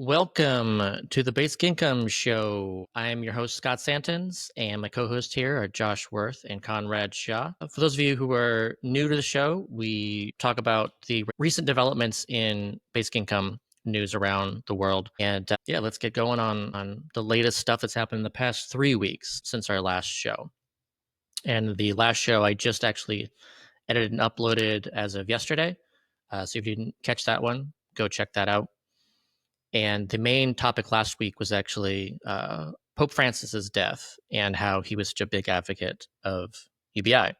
Welcome to the Basic Income Show. I am your host, Scott Santens, and my co hosts here are Josh Worth and Conrad Shaw. For those of you who are new to the show, we talk about the recent developments in basic income news around the world. And let's get going on the latest stuff that's happened in the past 3 weeks since our last show. And the last show I just actually edited and uploaded as of yesterday. So if you didn't catch that one, go check that out. And the main topic last week was actually Pope Francis's death and how he was such a big advocate of UBI.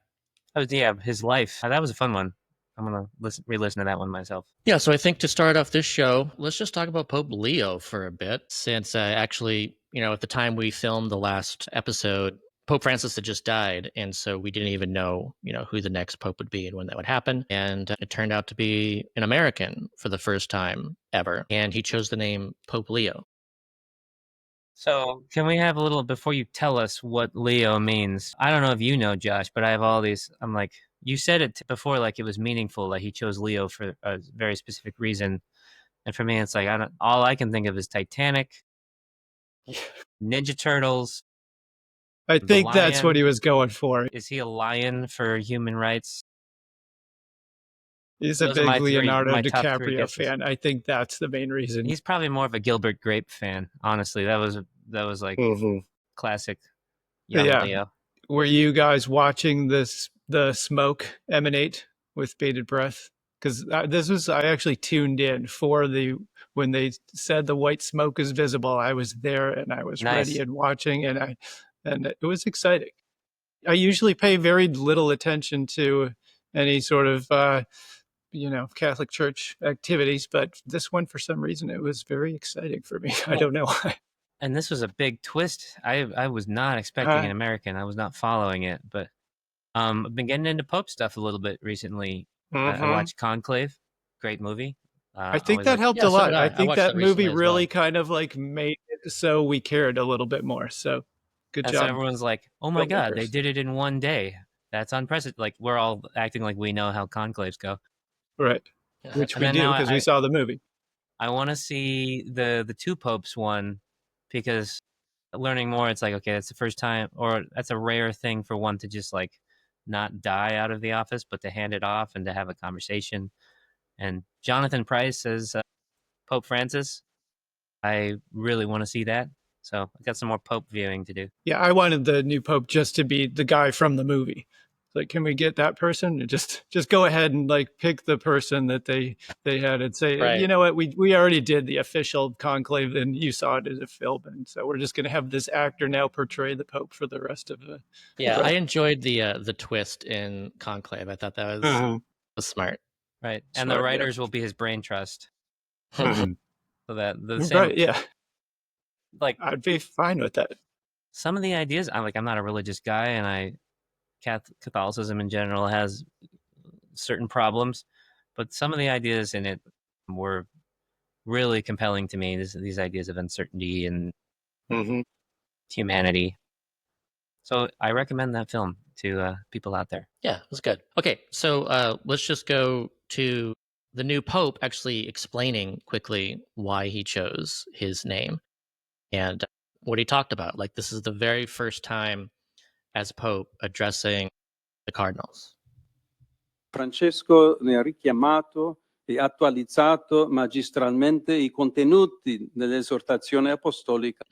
Oh, yeah, his life. That was a fun one. I'm going to re-listen to that one myself. Yeah, so I think to start off this show, let's just talk about Pope Leo for a bit, since actually, at the time we filmed the last episode, Pope Francis had just died, and so we didn't even know, who the next pope would be and when that would happen. And it turned out to be an American for the first time ever, and he chose the name Pope Leo. So can we have a little, before you tell us what Leo means, I don't know if you know, Josh, but I have all these, I'm like, you said it before like it was meaningful, like he chose Leo for a very specific reason. And for me, it's like, all I can think of is Titanic, Ninja Turtles. I think that's what he was going for. Is he a lion for human rights? He's a big Leonardo DiCaprio fan. I think that's the main reason. He's probably more of a Gilbert Grape fan, honestly. That was like classic young Leo. Were you guys watching the smoke emanate with bated breath? Because I actually tuned in for when they said the white smoke is visible. I was there and I was ready and watching, and it was exciting. I usually pay very little attention to any sort of Catholic Church activities, but this one, for some reason, it was very exciting for me. I don't know why. And this was a big twist. I was not expecting an American. I was not following it, but I've been getting into Pope stuff a little bit recently. I watched Conclave, great movie. I think that helped a lot. I think that movie really kind of like made it so we cared a little bit more. So good job. So everyone's like, "Oh my God, they did it in one day. That's unprecedented." Like we're all acting like we know how conclaves go. Right. Which we do because we saw the movie. I want to see the two popes one because learning more, it's like, okay, that's the first time, or that's a rare thing for one to just like not die out of the office, but to hand it off and to have a conversation. And Jonathan Price as Pope Francis, I really want to see that. So I got some more Pope viewing to do. Yeah, I wanted the new Pope just to be the guy from the movie. Like, can we get that person? Just go ahead and like pick the person that they had and say, you know what, we already did the official conclave and you saw it as a film, and so we're just going to have this actor now portray the Pope for the rest of the. Yeah, I enjoyed the twist in Conclave. I thought that was smart. Right, and the writers will be his brain trust. So that the same, right, yeah. Like I'd be fine with that. Some of the ideas, I'm not a religious guy, and Catholicism in general has certain problems, but some of the ideas in it were really compelling to me. These ideas of uncertainty and humanity. So I recommend that film to people out there. Yeah, it was good. Okay, so let's just go to the new Pope actually explaining quickly why he chose his name and what he talked about. Like, this is the very first time as Pope addressing the cardinals. Francesco ne ha richiamato e attualizzato magistralmente I contenuti dell'esortazione apostolica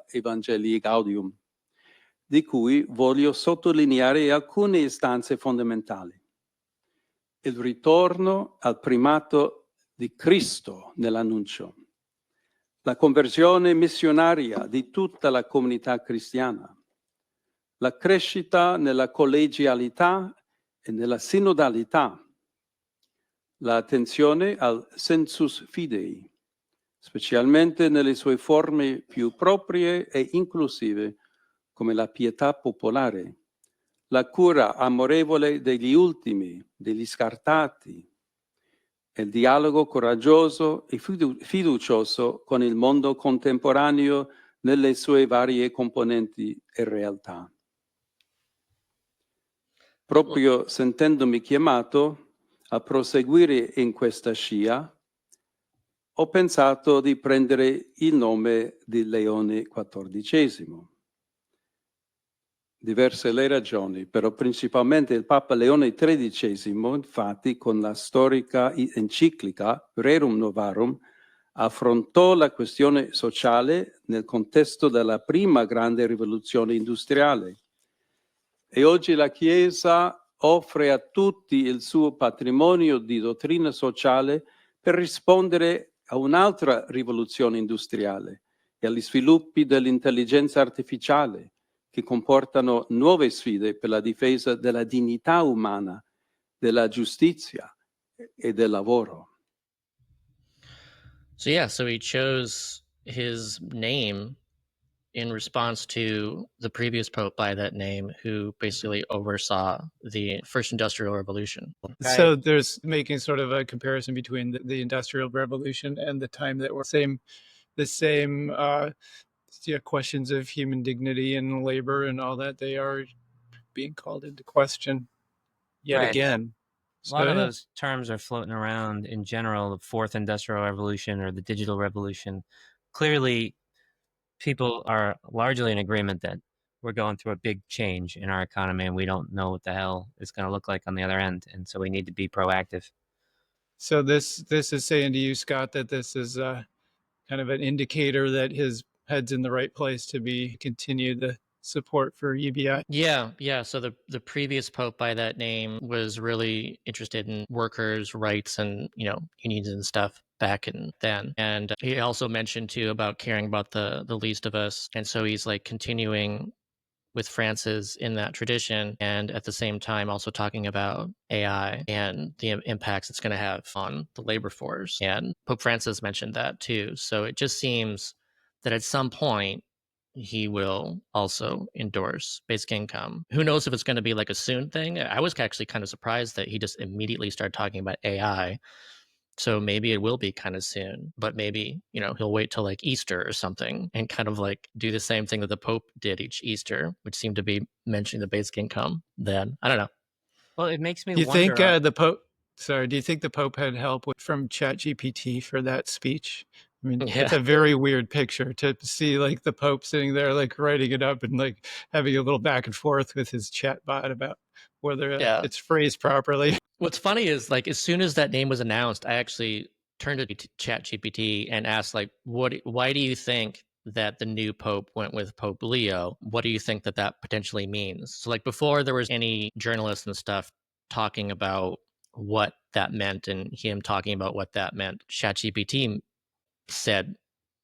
Evangelii Gaudium, di cui voglio sottolineare alcune istanze fondamentali. Il ritorno al primato di Cristo nell'annuncio, la conversione missionaria di tutta la comunità cristiana, la crescita nella collegialità e nella sinodalità, l'attenzione al sensus fidei, specialmente nelle sue forme più proprie e inclusive, come la pietà popolare, la cura amorevole degli ultimi, degli scartati, e il dialogo coraggioso e fiducioso con il mondo contemporaneo nelle sue varie componenti e realtà. Proprio sentendomi chiamato a proseguire in questa scia, ho pensato di prendere il nome di Leone XIV. Diverse le ragioni, però principalmente il Papa Leone XIII, infatti, con la storica enciclica Rerum Novarum, affrontò la questione sociale nel contesto della prima grande rivoluzione industriale. E oggi la Chiesa offre a tutti il suo patrimonio di dottrina sociale per rispondere a un'altra rivoluzione industriale e agli sviluppi dell'intelligenza artificiale, che comportano nuove sfide per la difesa della dignità umana, della giustizia e del lavoro. So yeah, so he chose his name in response to the previous pope by that name, who basically oversaw the first industrial revolution. So there's making sort of a comparison between the Industrial Revolution and the time that we're the same questions of human dignity and labor and all that, they are being called into question yet Right. again. A lot So, of yeah. those terms are floating around in general, the fourth industrial revolution or the digital revolution. Clearly, people are largely in agreement that we're going through a big change in our economy and we don't know what the hell it's going to look like on the other end. And so we need to be proactive. So this is saying to you, Scott, that this is kind of an indicator that his head's in the right place to continue the support for UBI. Yeah. So the previous pope by that name was really interested in workers' rights and unions and stuff back in then. And he also mentioned too about caring about the least of us. And so he's like continuing with Francis in that tradition, and at the same time also talking about AI and the impacts it's going to have on the labor force. And Pope Francis mentioned that too. So it just seems that at some point he will also endorse basic income. Who knows if it's going to be like a soon thing? I was actually kind of surprised that he just immediately started talking about AI. So maybe it will be kind of soon, but maybe, he'll wait till like Easter or something and kind of like do the same thing that the Pope did each Easter, which seemed to be mentioning the basic income then. I don't know. Well, it makes me Do you wonder. think the Pope? Sorry, do you think the Pope had help from ChatGPT for that speech? I mean, it's Yeah. a very weird picture to see, like the Pope sitting there, like writing it up and like having a little back and forth with his chat bot about whether Yeah. it's phrased properly. What's funny is like as soon as that name was announced, I actually turned to ChatGPT and asked like, why do you think that the new Pope went with Pope Leo? What do you think that potentially means? So like before there was any journalists and stuff talking about what that meant and him talking about what that meant, ChatGPT said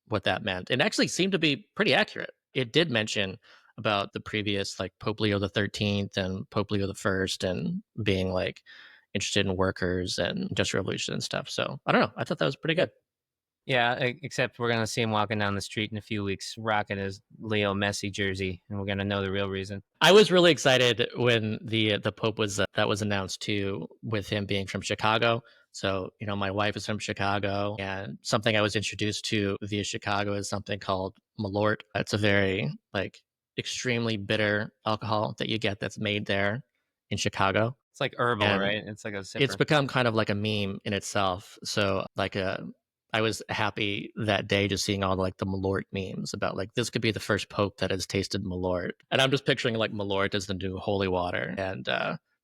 what that meant. It actually seemed to be pretty accurate. It did mention about the previous like Pope Leo the 13th and Pope Leo the First and being like interested in workers and industrial revolution and stuff. So I don't know. I thought that was pretty good. Yeah, except we're going to see him walking down the street in a few weeks rocking his Leo Messi jersey, and we're going to know the real reason. I was really excited when the Pope was that was announced too, with him being from Chicago. So, my wife is from Chicago, and something I was introduced to via Chicago is something called Malort. It's a very like extremely bitter alcohol that you get that's made there in Chicago. It's like herbal, And right? It's like a sipper. it's become kind of like a meme in itself. So I was happy that day just seeing all like the Malort memes about like this could be the first pope that has tasted Malort. And I'm just picturing like Malort as the new holy water and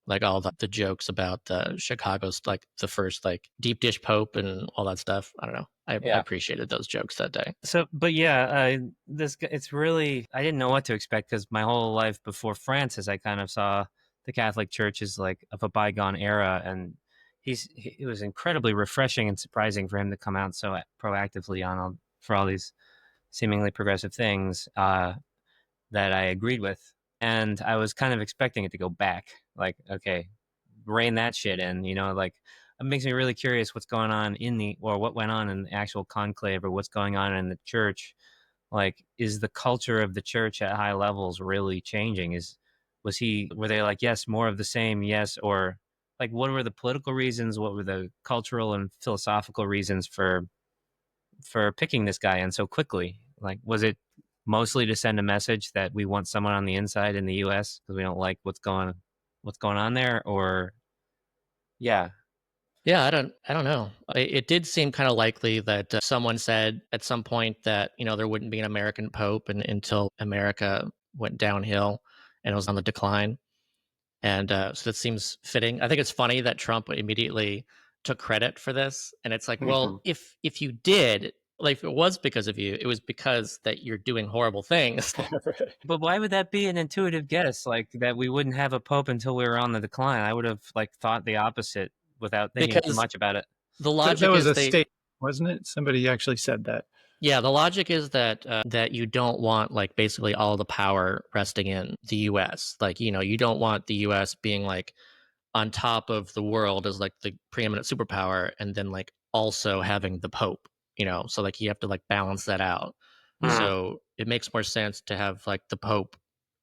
like all the jokes about Chicago's like the first like deep dish pope and all that stuff. I don't know. I appreciated those jokes that day. So, but yeah, it's really, I didn't know what to expect because my whole life before Francis, I kind of saw the Catholic Church as like of a bygone era, and it was incredibly refreshing and surprising for him to come out so proactively for all these seemingly progressive things that I agreed with, and I was kind of expecting it to go back, like, okay, rein that shit in, like it makes me really curious what's going on what went on in the actual conclave or what's going on in the church. Like, is the culture of the church at high levels really changing? Were they like, yes, more of the same, yes, or like what were the political reasons, what were the cultural and philosophical reasons for picking this guy in so quickly? Like, was it mostly to send a message that we want someone on the inside in the US because we don't like what's going on there? Or yeah, Yeah, I don't know. It did seem kind of likely that someone said at some point that there wouldn't be an American pope until America went downhill and it was on the decline, and so that seems fitting. I think it's funny that Trump immediately took credit for this, and it's like, well, if you did, like, if it was because of you, it was because that you're doing horrible things. But why would that be an intuitive guess? Like that we wouldn't have a pope until we were on the decline. I would have like thought the opposite without thinking too Because much about it. the That logic was is a state, wasn't it? Somebody actually said that. yeah, the logic is that you don't want like basically all the power resting in the US. Like, you don't want the US being like on top of the world as like the preeminent superpower and then like also having the pope, so like you have to like balance that out. So it makes more sense to have like the pope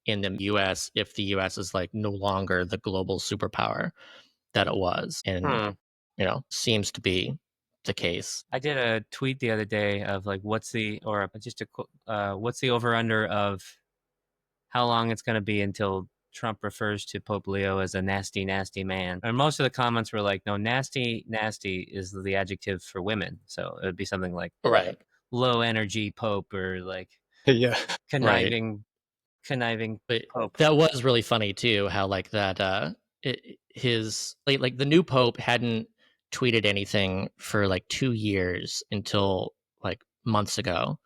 in the US if the US is like no longer the global superpower that it was, and seems to be the case. I did a tweet the other day of like what's the over under of how long it's going to be until Trump refers to Pope Leo as a nasty, nasty man. And most of the comments were like, no, nasty, nasty is the adjective for women. So it would be something like Right. low energy Pope or like Yeah. conniving But Pope. that was really funny too, how like that his like the new pope hadn't tweeted anything for like 2 years until like months ago,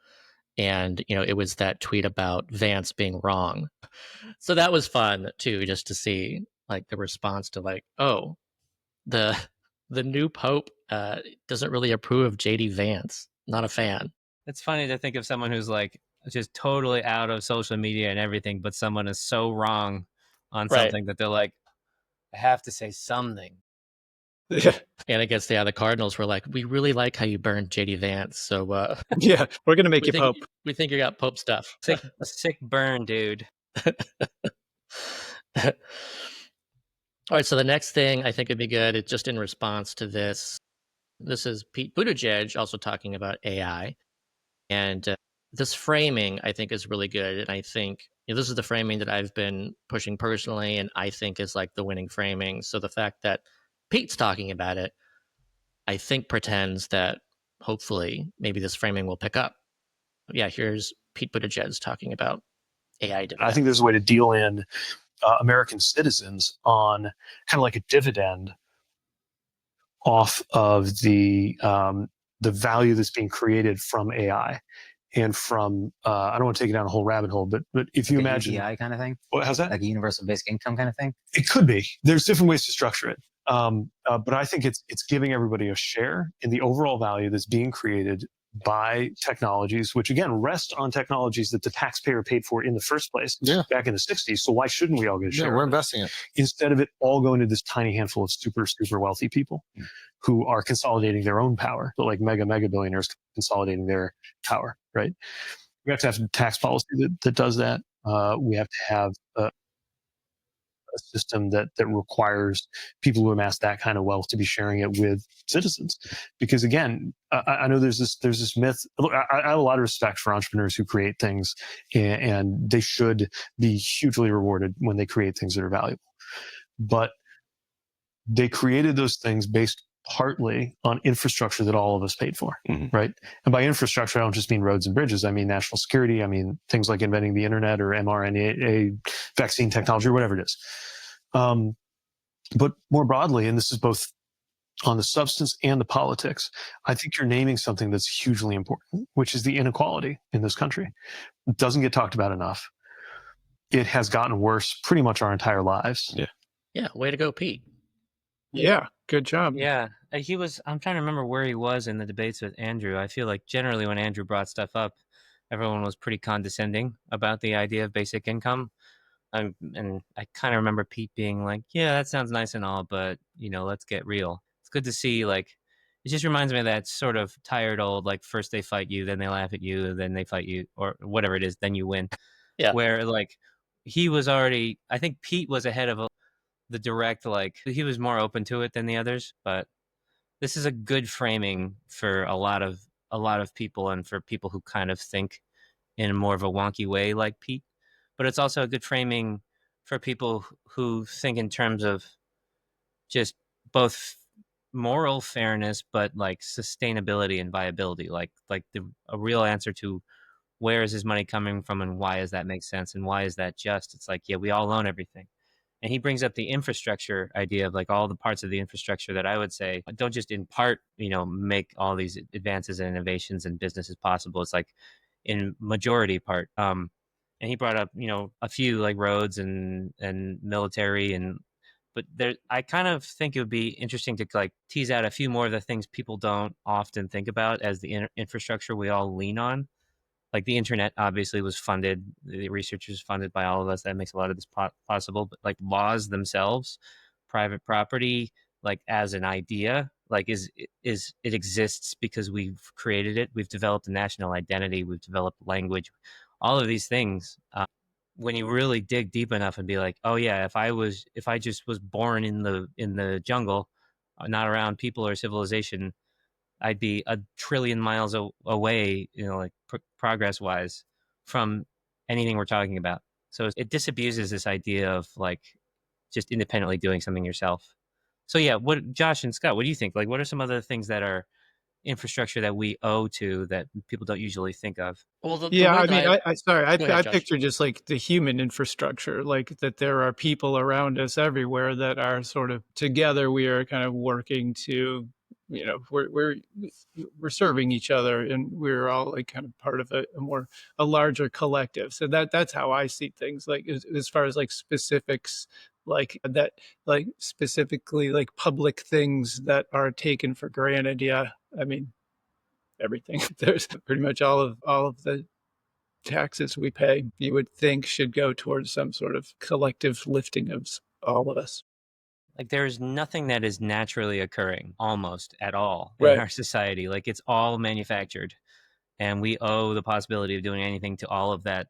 and it was that tweet about Vance being wrong. So that was fun too, just to see like the response to like, oh, the the new pope doesn't really approve of JD Vance. Not a fan. It's funny to think of someone who's like just totally out of social media and everything, but someone is so wrong on Right. something that they're like, I have to say something. Yeah. And I guess the Cardinals were like, we really like how you burned JD Vance, so Yeah. We're going to make we you think Pope. we think you got Pope stuff. Sick burn, dude. All right, so the next thing I think would be good, it's just in response to this. This is Pete Buttigieg also talking about AI, and this framing I think is really good, and I think this is the framing that I've been pushing personally, and I think is like the winning framing. So the fact that Pete's talking about it, I think pretends that hopefully maybe this framing will pick up. Yeah, here's Pete Buttigieg talking about AI dividend. I think there's a way to deal in American citizens on kind of like a dividend off of the value that's being created from AI and from I don't want to take it down a whole rabbit hole, but if you imagine UBI kind of thing, how's that? like a universal basic income kind of thing. It could be. There's different ways to structure it, but I think it's giving everybody a share in the overall value that's being created by technologies, which again rest on technologies that the taxpayer paid for in the first place back in the 60s. So why shouldn't we all get a share? Yeah, we're investing it. Instead of it all going to this tiny handful of super, super wealthy people who are consolidating their own power, but like mega billionaires consolidating their power, right? We have to have tax policy that does that. We have to have a system that requires people who amass that kind of wealth to be sharing it with citizens. Because again, I know there's this myth. Look, I have a lot of respect for entrepreneurs who create things, and they should be hugely rewarded when they create things that are valuable. But they created those things based partly on infrastructure that all of us paid for, right? And by infrastructure, I don't just mean roads and bridges. I mean national security. I mean things like inventing the internet or mRNA vaccine technology or whatever it is. But more broadly, and this is both on the substance and the politics, I think you're naming something that's hugely important, which is the inequality in this country. It doesn't get talked about enough. It has gotten worse pretty much our entire lives. Yeah, way to go, Pete. Yeah. Good job. Yeah, I'm trying to remember where he was in the debates with Andrew. I feel like generally when Andrew brought stuff up, everyone was pretty condescending about the idea of basic income. And I kind of remember Pete being like, yeah, that sounds nice and all, but, let's get real. It's good to see, like, it just reminds me of that sort of tired old, like, first they fight you, then they laugh at you, then they fight you, or whatever it is, then you win. Yeah. Where, like, I think Pete was ahead of the direct, like, he was more open to it than the others, but this is a good framing for a lot of people and for people who kind of think in more of a wonky way like Pete. But it's also a good framing for people who think in terms of just both moral fairness, but like sustainability and viability, like a real answer to where is his money coming from and why does that make sense and why is that just? It's like, yeah, we all own everything. And he brings up the infrastructure idea of like all the parts of the infrastructure that I would say don't just in part, make all these advances and innovations and businesses possible. It's like in majority part. And he brought up, a few like roads and military but there, I kind of think it would be interesting to like tease out a few more of the things people don't often think about as the infrastructure we all lean on. Like the internet obviously was funded, the research was funded by all of us. That makes a lot of this possible. But like laws themselves, private property, like as an idea, like is it exists because we've created it. We've developed a national identity. We've developed language. All of these things. When you really dig deep enough and be like, oh yeah, if I just was born in the jungle, not around people or civilization, I'd be a trillion miles away, like progress wise from anything we're talking about. So it disabuses this idea of like just independently doing something yourself. So yeah, what Josh and Scott, what do you think? Like, what are some other things that are infrastructure that we owe to that people don't usually think of? Well, the Yeah, way I that mean, I sorry, go ahead, I Josh. picture just like the human infrastructure, like that there are people around us everywhere that are sort of together. We are kind of working to, we're serving each other, and we're all like kind of part of a larger collective. So that's how I see things. Like as far as like specifics, like that, like specifically like public things that are taken for granted. Yeah, I mean everything. There's pretty much all of the taxes we pay, you would think should go towards some sort of collective lifting of all of us. Like there's nothing that is naturally occurring almost at all in Right. our society. Like it's all manufactured, and we owe the possibility of doing anything to all of that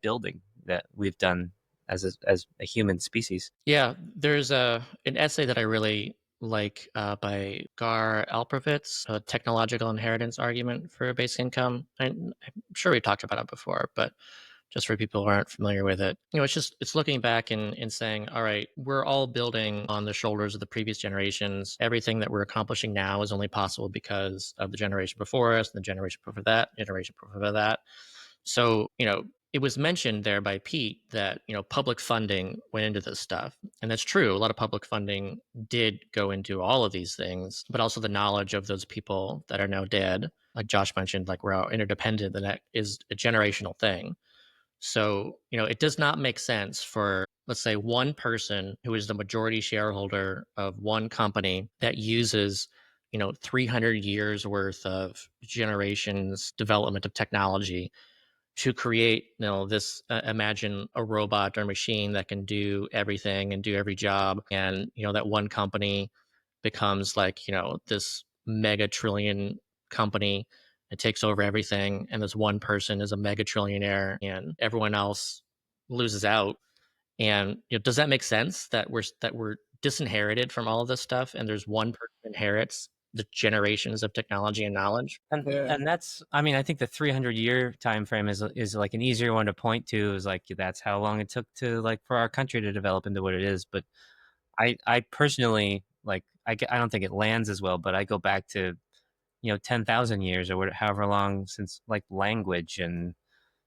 building that we've done as a human species. Yeah, there's an essay that I really like by Gar Alperovitz, a technological inheritance argument for basic income. I'm sure we talked about it before, but just for people who aren't familiar with it, it's looking back and saying, all right, we're all building on the shoulders of the previous generations. Everything that we're accomplishing now is only possible because of the generation before us, and the generation before that, generation before that. So, it was mentioned there by Pete that, public funding went into this stuff. And that's true. A lot of public funding did go into all of these things, but also the knowledge of those people that are now dead. Like Josh mentioned, like we're all interdependent, and that is a generational thing. So, it does not make sense for, let's say, one person who is the majority shareholder of one company that uses, 300 years worth of generations development of technology to create, this imagine a robot or machine that can do everything and do every job. And, that one company becomes like, this mega trillion company. It takes over everything. And this one person is a mega trillionaire and everyone else loses out. And does that make sense that we're disinherited from all of this stuff and there's one person who inherits the generations of technology and knowledge? And that's, I mean, I think the 300-year time frame is like an easier one to point to, is like that's how long it took to like for our country to develop into what it is. But I personally like I don't think it lands as well, but I go back to 10,000 years or however long since like language and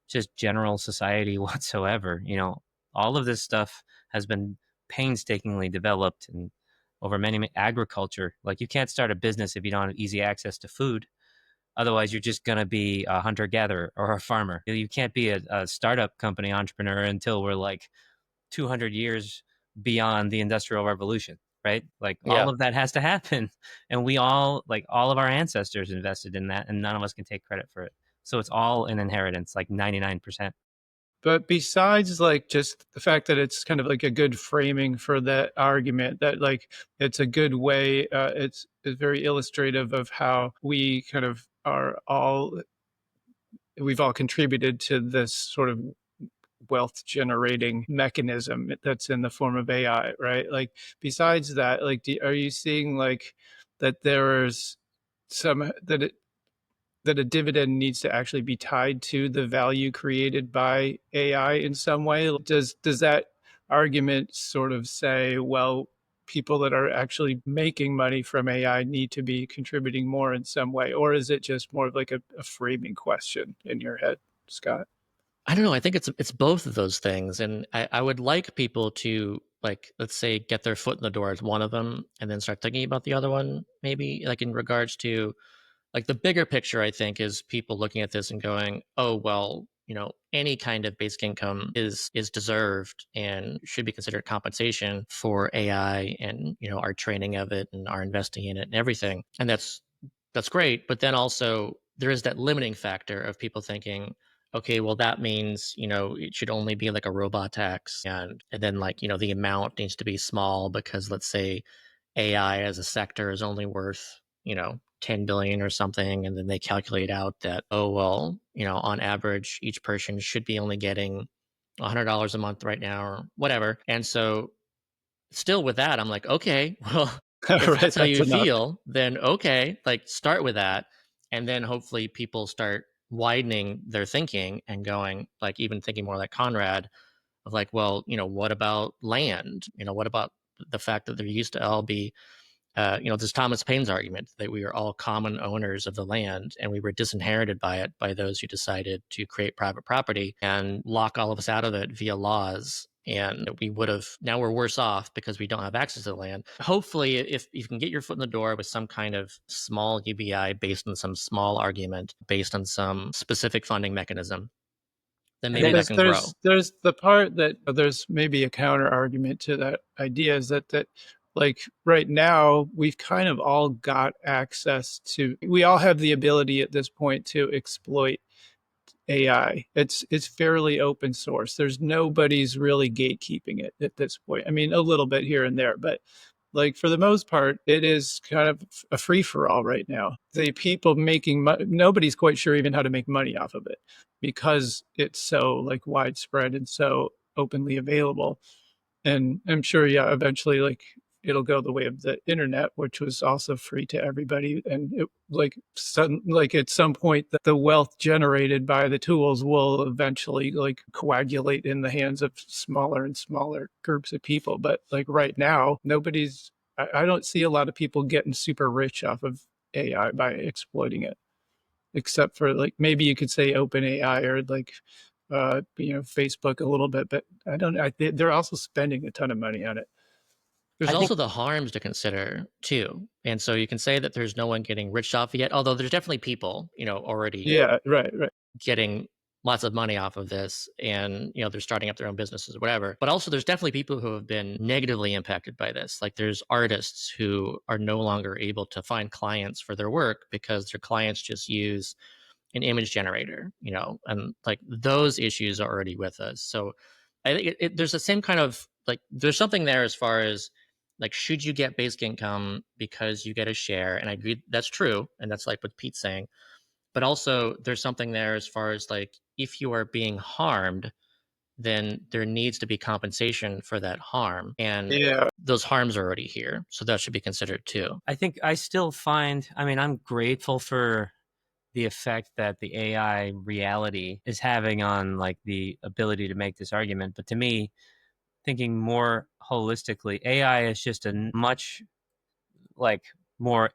just general society whatsoever. All of this stuff has been painstakingly developed and over many agriculture. Like you can't start a business if you don't have easy access to food. Otherwise, you're just going to be a hunter gatherer or a farmer. You can't be a startup company entrepreneur until we're like 200 years beyond the Industrial Revolution, right? Like all Yeah. of that has to happen. And we all, like all of our ancestors invested in that, and none of us can take credit for it. So it's all an inheritance, like 99%. But besides like just the fact that it's kind of like a good framing for that argument, that like it's a good way, it's very illustrative of how we kind of we've all contributed to this sort of wealth generating mechanism that's in the form of AI, right? Like besides that, like are you seeing like that there's some that a dividend needs to actually be tied to the value created by AI in some way? Does that argument sort of say, well, people that are actually making money from AI need to be contributing more in some way? Or is it just more of like a framing question in your head, Scott? I don't know. I think it's both of those things, and I would like people to, like, let's say, get their foot in the door as one of them, and then start thinking about the other one. Maybe like in regards to like the bigger picture, I think is people looking at this and going, oh well, any kind of basic income is deserved and should be considered compensation for AI and our training of it and our investing in it and everything, and that's great. But then also there is that limiting factor of people thinking, okay, well, that means, it should only be like a robot tax. And then like, the amount needs to be small because let's say AI as a sector is only worth, 10 billion or something. And then they calculate out that, oh, well, on average, each person should be only getting $100 a month right now or whatever. And so still with that, I'm like, okay, well, if Right, that's how that's you enough. feel, then okay, like start with that. And then hopefully people start widening their thinking and going, like, even thinking more like Conrad of like, well, what about land? What about the fact that there used to all be this Thomas Paine's argument that we are all common owners of the land and we were disinherited by it by those who decided to create private property and lock all of us out of it via laws. And we would have, now we're worse off because we don't have access to the land. Hopefully, if you can get your foot in the door with some kind of small UBI based on some small argument, based on some specific funding mechanism, then maybe that can grow. There's the part that there's maybe a counter argument to that idea is that like right now we've kind of all got access to, we all have the ability at this point to exploit AI. It's fairly open source. There's nobody's really gatekeeping it at this point. I mean, a little bit here and there, but like for the most part, it is kind of a free for all right now. The people making nobody's quite sure even how to make money off of it because it's so like widespread and so openly available. And I'm sure, yeah, eventually like it'll go the way of the internet, which was also free to everybody. And it like at some point the wealth generated by the tools will eventually like coagulate in the hands of smaller and smaller groups of people. But like right now, I don't see a lot of people getting super rich off of AI by exploiting it, except for like maybe you could say open AI or like Facebook a little bit, but they're also spending a ton of money on it. There's also the harms to consider too. And so you can say that there's no one getting rich off yet, although there's definitely people, already Yeah, right. getting lots of money off of this and, they're starting up their own businesses or whatever. But also there's definitely people who have been negatively impacted by this. Like there's artists who are no longer able to find clients for their work because their clients just use an image generator, and like those issues are already with us. So I think there's the same kind of like, there's something there as far as like, should you get basic income because you get a share? And I agree that's true. And that's like what Pete's saying. But also there's something there as far as like, if you are being harmed, then there needs to be compensation for that harm. And Yeah, those harms are already here. So that should be considered too. I think I still find, I mean, I'm grateful for the effect that the AI reality is having on like the ability to make this argument. But to me, thinking more holistically, AI is just a much like more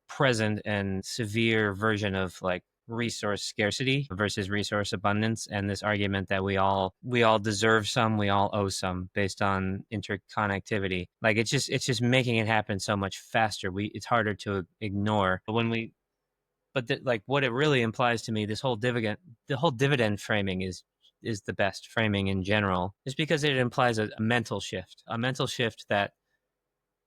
present and severe version of like resource scarcity versus resource abundance, and this argument that we all deserve some, we all owe some based on interconnectivity. Like it's just making it happen so much faster. It's harder to ignore. But like what it really implies to me, the whole dividend framing is the best framing in general, just because it implies a mental shift that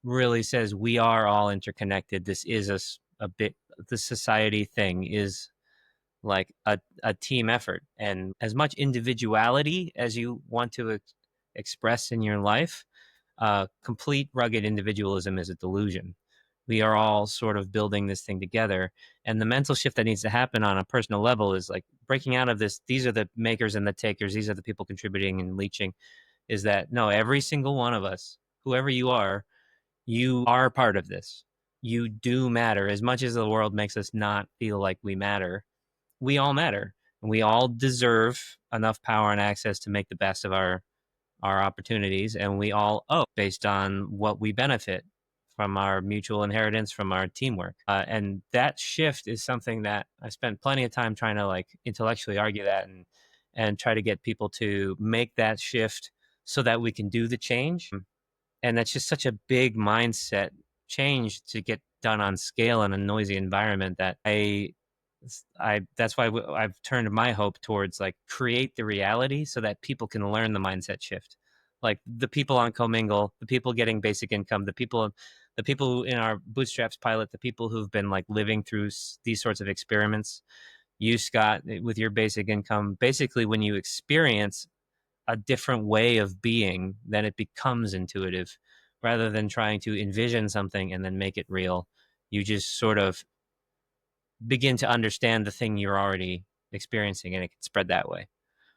really says we are all interconnected. This is a bit, the society thing is like a team effort, and as much individuality as you want to express in your life, complete rugged individualism is a delusion. We are all sort of building this thing together, and the mental shift that needs to happen on a personal level is like breaking out of this, these are the makers and the takers, these are the people contributing and leeching, is that no, every single one of us, whoever you are part of this. You do matter. As much as the world makes us not feel like we matter, we all matter, and we all deserve enough power and access to make the best of our our opportunities, and we all owe based on what we benefit from our mutual inheritance, from our teamwork. And that shift is something that I spent plenty of time trying to like intellectually argue that and try to get people to make that shift so that we can do the change. And that's just such a big mindset change to get done on scale in a noisy environment that that's why I've turned my hope towards like create the reality so that people can learn the mindset shift. Like the people on Commingle, the people getting basic income, the people who in our bootstraps pilot, the people who've been like living through these sorts of experiments. You, Scott, with your basic income, basically when you experience a different way of being, then it becomes intuitive rather than trying to envision something and then make it real. You just sort of begin to understand the thing you're already experiencing, and it can spread that way.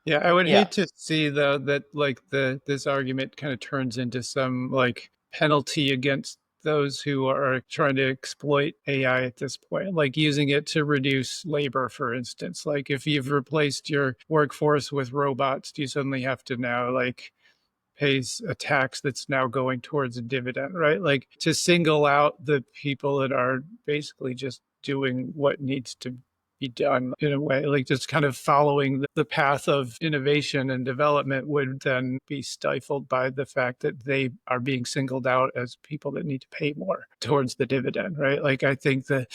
Yeah, I would Yeah. hate to see though that like this argument kind of turns into some like penalty against those who are trying to exploit AI at this point, like using it to reduce labor, for instance. Like if you've replaced your workforce with robots, do you suddenly have to now like pays a tax that's now going towards a dividend, right? Like to single out the people that are basically just doing what needs to be done in a way, like just kind of following the path of innovation and development would then be stifled by the fact that they are being singled out as people that need to pay more towards the dividend, right? Like I think that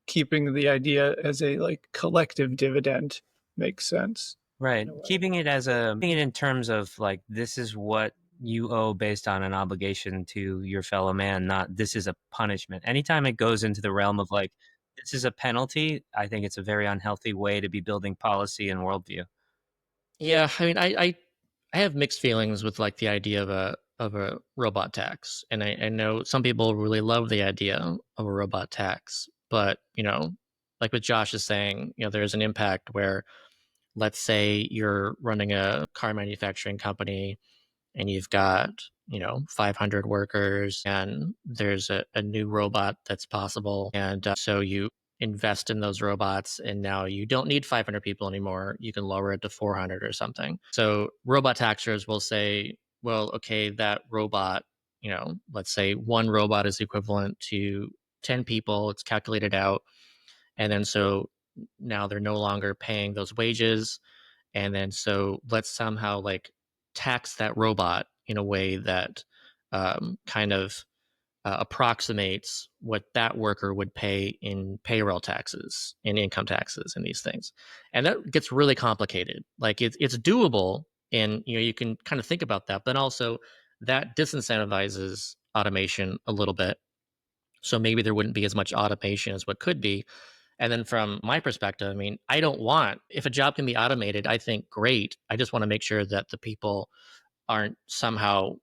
keeping the idea as a like collective dividend makes sense. Right. Keeping it in terms of like, this is what you owe based on an obligation to your fellow man, not this is a punishment. Anytime it goes into the realm of like, this is a penalty, I think it's a very unhealthy way to be building policy and worldview. Yeah, I mean, I have mixed feelings with like the idea of a robot tax, and I know some people really love the idea of a robot tax, but like what Josh is saying, there's an impact where, let's say you're running a car manufacturing company and you've got 500 workers and there's a new robot that's possible, and so you invest in those robots and now you don't need 500 people anymore, you can lower it to 400 or something. So robot taxers will say, well, okay, that robot, let's say one robot is equivalent to 10 people, it's calculated out, and then so now they're no longer paying those wages, and then so let's somehow like tax that robot in a way that kind of approximates what that worker would pay in payroll taxes and income taxes and these things. And that gets really complicated. Like it's doable, and you can kind of think about that, but also that disincentivizes automation a little bit. So maybe there wouldn't be as much automation as what could be. And then from my perspective, I mean, I don't want, if a job can be automated, I think great. I just want to make sure that the people aren't somehow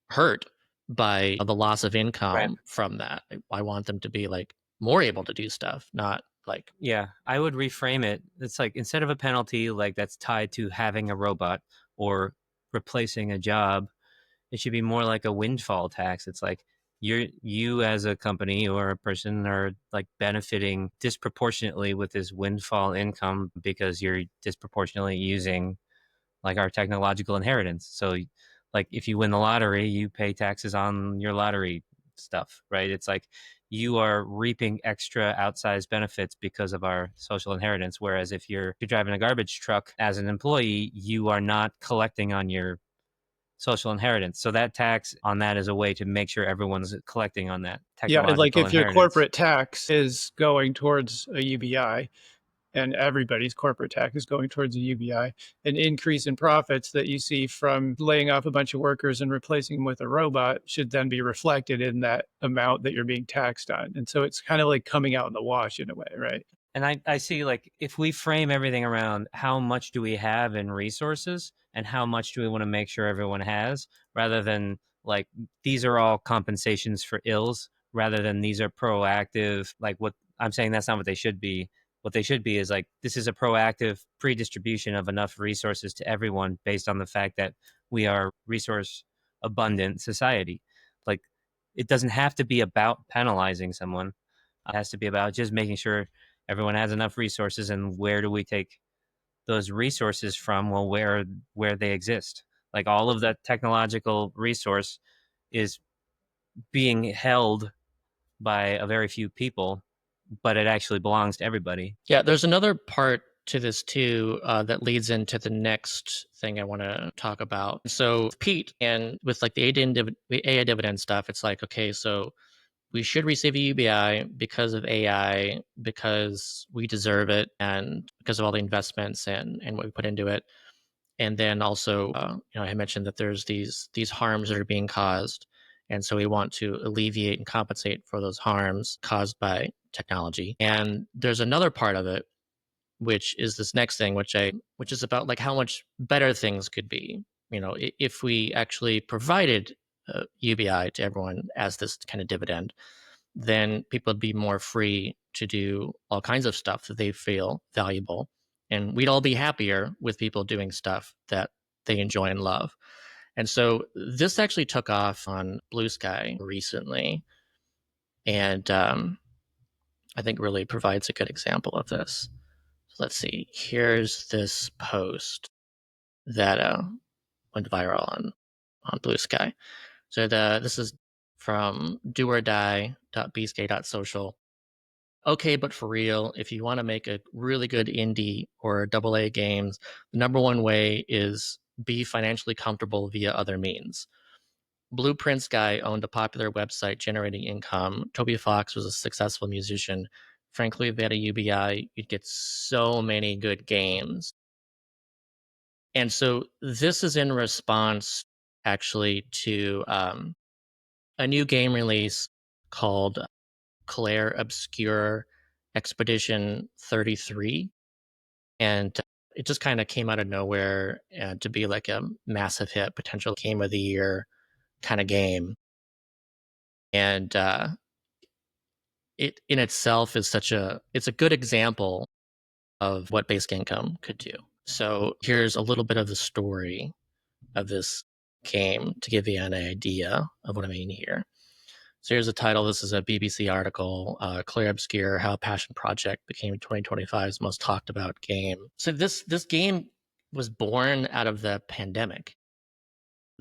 hurt by the loss of income from that. I want them to be like more able to do stuff, not like. Yeah, I would reframe it. It's like instead of a penalty like that's tied to having a robot or replacing a job, it should be more like a windfall tax. It's like you as a company or a person are like benefiting disproportionately with this windfall income because you're disproportionately using like our technological inheritance. So like if you win the lottery, you pay taxes on your lottery stuff, right? It's like you are reaping extra outsized benefits because of our social inheritance. Whereas if you're driving a garbage truck as an employee, you are not collecting on your social inheritance. So that tax on that is a way to make sure everyone's collecting on that technological like if your inheritance. corporate tax is going towards a UBI and everybody's corporate tax is going towards a UBI, an increase in profits that you see from laying off a bunch of workers and replacing them with a robot should then be reflected in that amount that you're being taxed on. And so it's kind of like coming out in the wash in a way, right? And I see like if we frame everything around how much do we have in resources and how much do we want to make sure everyone has, rather than like these are all compensations for ills, rather than these are proactive, like what I'm saying, that's not what they should be. What they should be is like this is a proactive pre-distribution of enough resources to everyone based on the fact that we are resource abundant society. Like it doesn't have to be about penalizing someone. It has to be about just making sure everyone has enough resources, and where do we take those resources from? Well, where they exist. Like all of that technological resource is being held by a very few people, but it actually belongs to everybody. Yeah, there's another part to this too that leads into the next thing I want to talk about. So Pete, and with like the AI dividend stuff, it's like, okay, so we should receive a UBI because of AI, because we deserve it, and because of all the investments and what we put into it. And then also, I mentioned that there's these harms that are being caused, and so we want to alleviate and compensate for those harms caused by technology. And there's another part of it, which is this next thing, which is about like how much better things could be. If we actually provided UBI to everyone as this kind of dividend, then people would be more free to do all kinds of stuff that they feel valuable. And we'd all be happier with people doing stuff that they enjoy and love. And so this actually took off on Blue Sky recently. And I think really provides a good example of this. So let's see. Here's this post that went viral on Blue Sky. So this is from doordie.bsk.social. Okay, but for real, if you want to make a really good indie or AA games, the number one way is be financially comfortable via other means. Blueprints guy owned a popular website generating income. Toby Fox was a successful musician. Frankly, if they had a UBI, you'd get so many good games. And so this is in response actually to a new game release called Clair Obscur Expedition 33. And it just kind of came out of nowhere to be like a massive hit, potential game of the year kind of game. And it in itself is it's a good example of what basic income could do. So here's a little bit of the story of this game to give you an idea of what I mean here. So here's the title. This is a BBC article, Clair Obscur, How Passion Project Became 2025's Most Talked About Game. So this game was born out of the pandemic.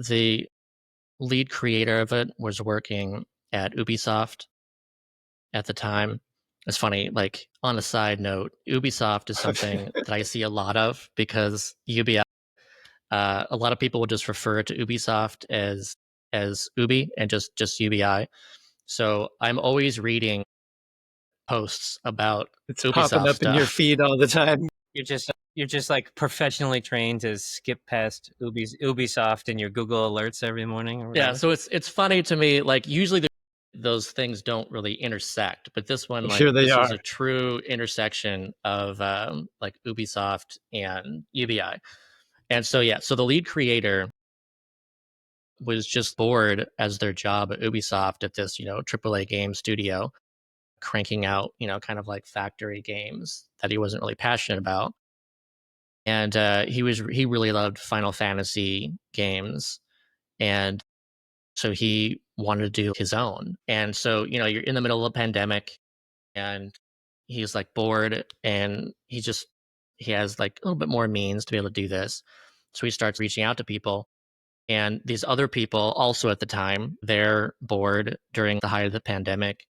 The lead creator of it was working at Ubisoft at the time. It's funny, like on a side note, Ubisoft is something that I see a lot of because UBI, a lot of people will just refer to Ubisoft as Ubi and just UBI. So I'm always reading posts about It's popping Ubisoft up in your stuff. feed all the time. You're just like professionally trained to skip past Ubisoft in your Google alerts every morning or whatever. Yeah, so it's funny to me. Like usually those things don't really intersect, but this one, like Here they this is are. a true intersection of like Ubisoft and UBI. And so yeah, so the lead creator was just bored as their job at Ubisoft at this AAA game studio, cranking out kind of like factory games that he wasn't really passionate about. And he really loved Final Fantasy games, and so he wanted to do his own. And so you're in the middle of a pandemic, and he's like bored, and he has like a little bit more means to be able to do this. So he starts reaching out to people, and these other people also at the time, they're bored during the height of the pandemic,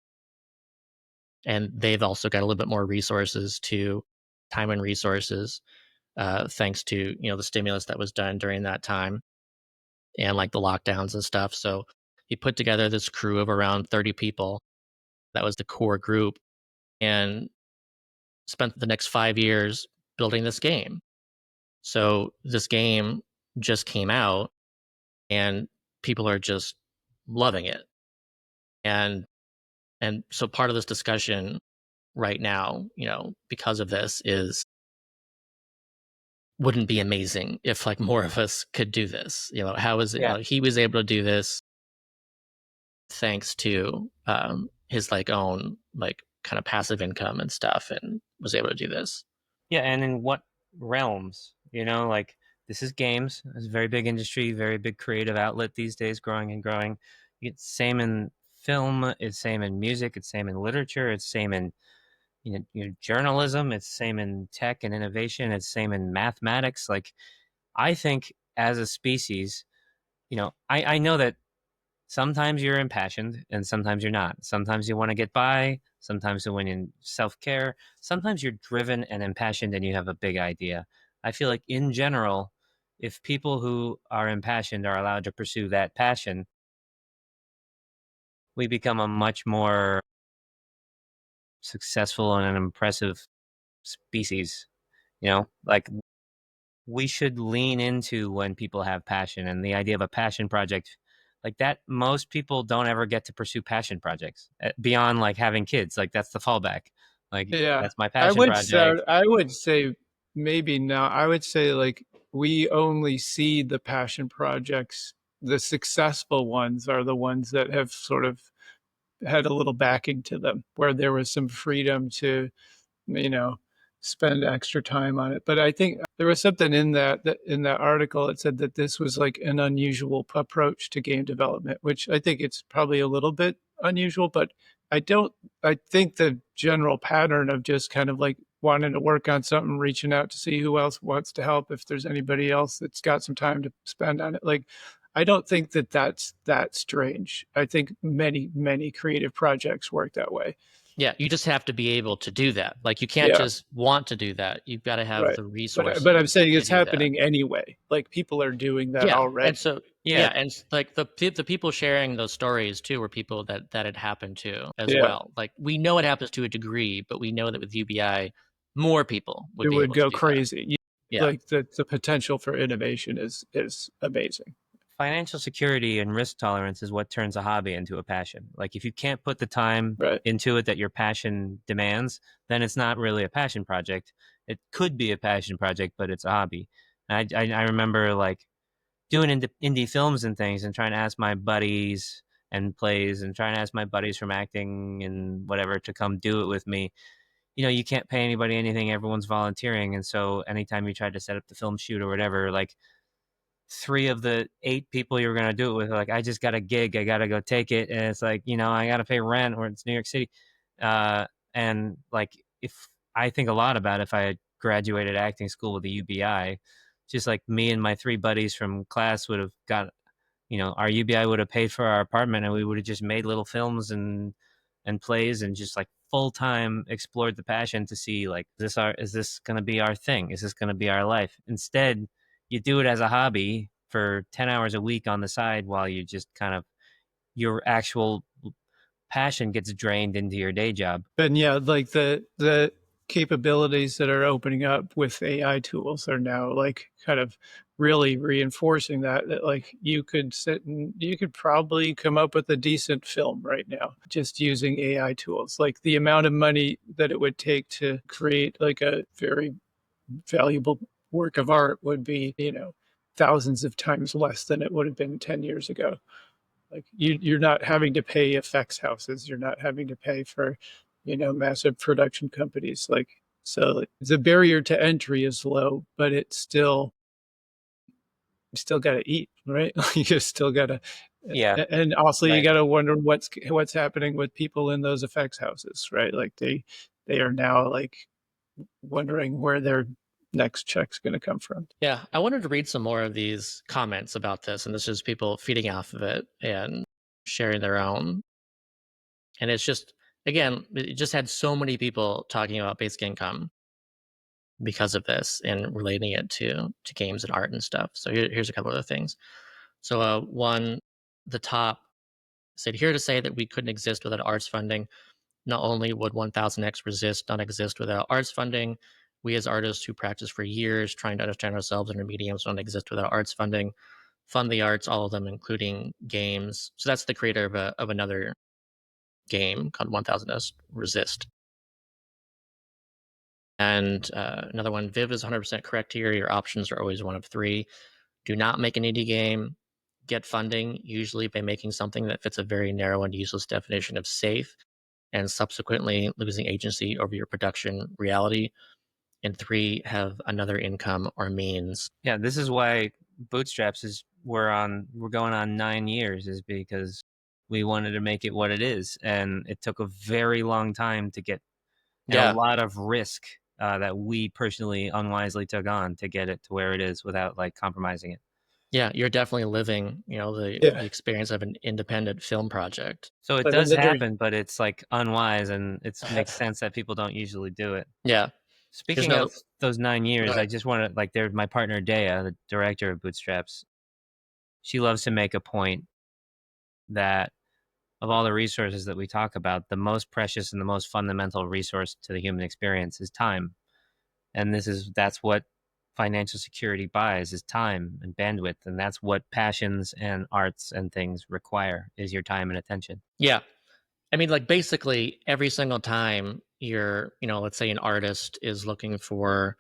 and they've also got a little bit more resources to time and resources, thanks to the stimulus that was done during that time and like the lockdowns and stuff. So he put together this crew of around 30 people. That was the core group, and spent the next 5 years building this game. So this game just came out, and people are just loving it. And so part of this discussion right now, because of this, is wouldn't it be amazing if like more of us could do this? How is it? Yeah. He was able to do this thanks to his like own like kind of passive income and stuff, and was able to do this. Yeah, and in what realms? Like this is games. It's a very big industry, very big creative outlet these days, growing and growing. It's same in film. It's same in music. It's same in literature. It's same in journalism. It's same in tech and innovation. It's same in mathematics. Like I think as a species, I know that sometimes you're impassioned and sometimes you're not. Sometimes you want to get by. Sometimes you want in self-care. Sometimes you're driven and impassioned and you have a big idea. I feel like in general, if people who are impassioned are allowed to pursue that passion, we become a much more successful and an impressive species. Like we should lean into when people have passion, and the idea of a passion project like that. Most people don't ever get to pursue passion projects beyond like having kids. Like that's the fallback. Like Yeah, that's my passion project. I would say maybe not. I would say like we only see the passion projects. The successful ones are the ones that have sort of had a little backing to them, where there was some freedom to, you know, spend extra time on it. But I think there was something in that in that article. It said that this was like an unusual approach to game development, which I think it's probably a little bit unusual, but I don't. I think the general pattern of just kind of like wanting to work on something, reaching out to see who else wants to help, if there's anybody else that's got some time to spend on it, like. I don't think that that's that strange. I think many creative projects work that way. Yeah, you just have to be able to do that. Like you can't Yeah. just want to do that. You've got to have Right. the resources. But I'm saying to it's do that. happening anyway. Like people are doing that Yeah, already. and so and like the people sharing those stories too were people that had happened to as Yeah. well. Like we know it happens to a degree, but we know that with UBI, more people would It be would able to go do that. crazy. Yeah. Like the potential for innovation is amazing. Financial security and risk tolerance is what turns a hobby into a passion. Like if you can't put the time Right. into it that your passion demands, then it's not really a passion project. It could be a passion project, but it's a hobby. I remember like doing indie films and things and trying to ask my buddies and plays and trying to ask my buddies from acting and whatever to come do it with me. You can't pay anybody anything. Everyone's volunteering. And so anytime you try to set up the film shoot or whatever, like 3 of the 8 people you were going to do it with are like, I just got a gig. I got to go take it. And it's like, I got to pay rent, or it's New York City. And like, if I think a lot about if I had graduated acting school with a UBI, just like me and my 3 buddies from class would have got, our UBI would have paid for our apartment, and we would have just made little films and plays and just like full time explored the passion to see like, is this going to be our thing? Is this going to be our life? Instead, you do it as a hobby for 10 hours a week on the side while you just kind of, your actual passion gets drained into your day job. And yeah, like the capabilities that are opening up with AI tools are now like kind of really reinforcing that like you could sit and you could probably come up with a decent film right now just using AI tools. Like the amount of money that it would take to create like a very valuable work of art would be, thousands of times less than it would have been 10 years ago. Like you're not having to pay effects houses. You're not having to pay for, massive production companies. Like, so the barrier to entry is low, but it's still, you still got to eat, right? You still got to, Yeah. and also you Right. got to wonder what's happening with people in those effects houses, right? Like they are now like wondering where their next check's going to come from. Yeah, I wanted to read some more of these comments about this, and this is people feeding off of it and sharing their own. And it's just, again, it just had so many people talking about basic income because of this and relating it to games and art and stuff. So here's a couple other things. So one, the top said, here to say that we couldn't exist without arts funding. Not only would 1000X resist not exist without arts funding, we as artists who practice for years trying to understand ourselves and our mediums don't exist without arts funding. Fund the arts, all of them, including games. So that's the creator of another game called 1000S Resist. And another one, Viv is 100% correct here. Your options are always one of 3. Do not make an indie game. Get funding, usually by making something that fits a very narrow and useless definition of safe, and subsequently losing agency over your production reality. And 3, have another income or means. Yeah, this is why Bootstraps we're going on 9 years, is because we wanted to make it what it is, and it took a very long time to get, and a lot of risk that we personally unwisely took on to get it to where it is without like compromising it. Yeah, you're definitely living, the Yeah. experience of an independent film project. So it But in does the dream, happen, but it's like unwise, and it makes sense that people don't usually do it. Yeah, there's Speaking no. of those 9 Go years, I ahead. just want to like there's my partner Dea, the director of Bootstraps. She loves to make a point that of all the resources that we talk about, the most precious and the most fundamental resource to the human experience is time. And that's what financial security buys, is time and bandwidth, and that's what passions and arts and things require, is your time and attention. Yeah, I mean, like basically every single time let's say an artist is looking for,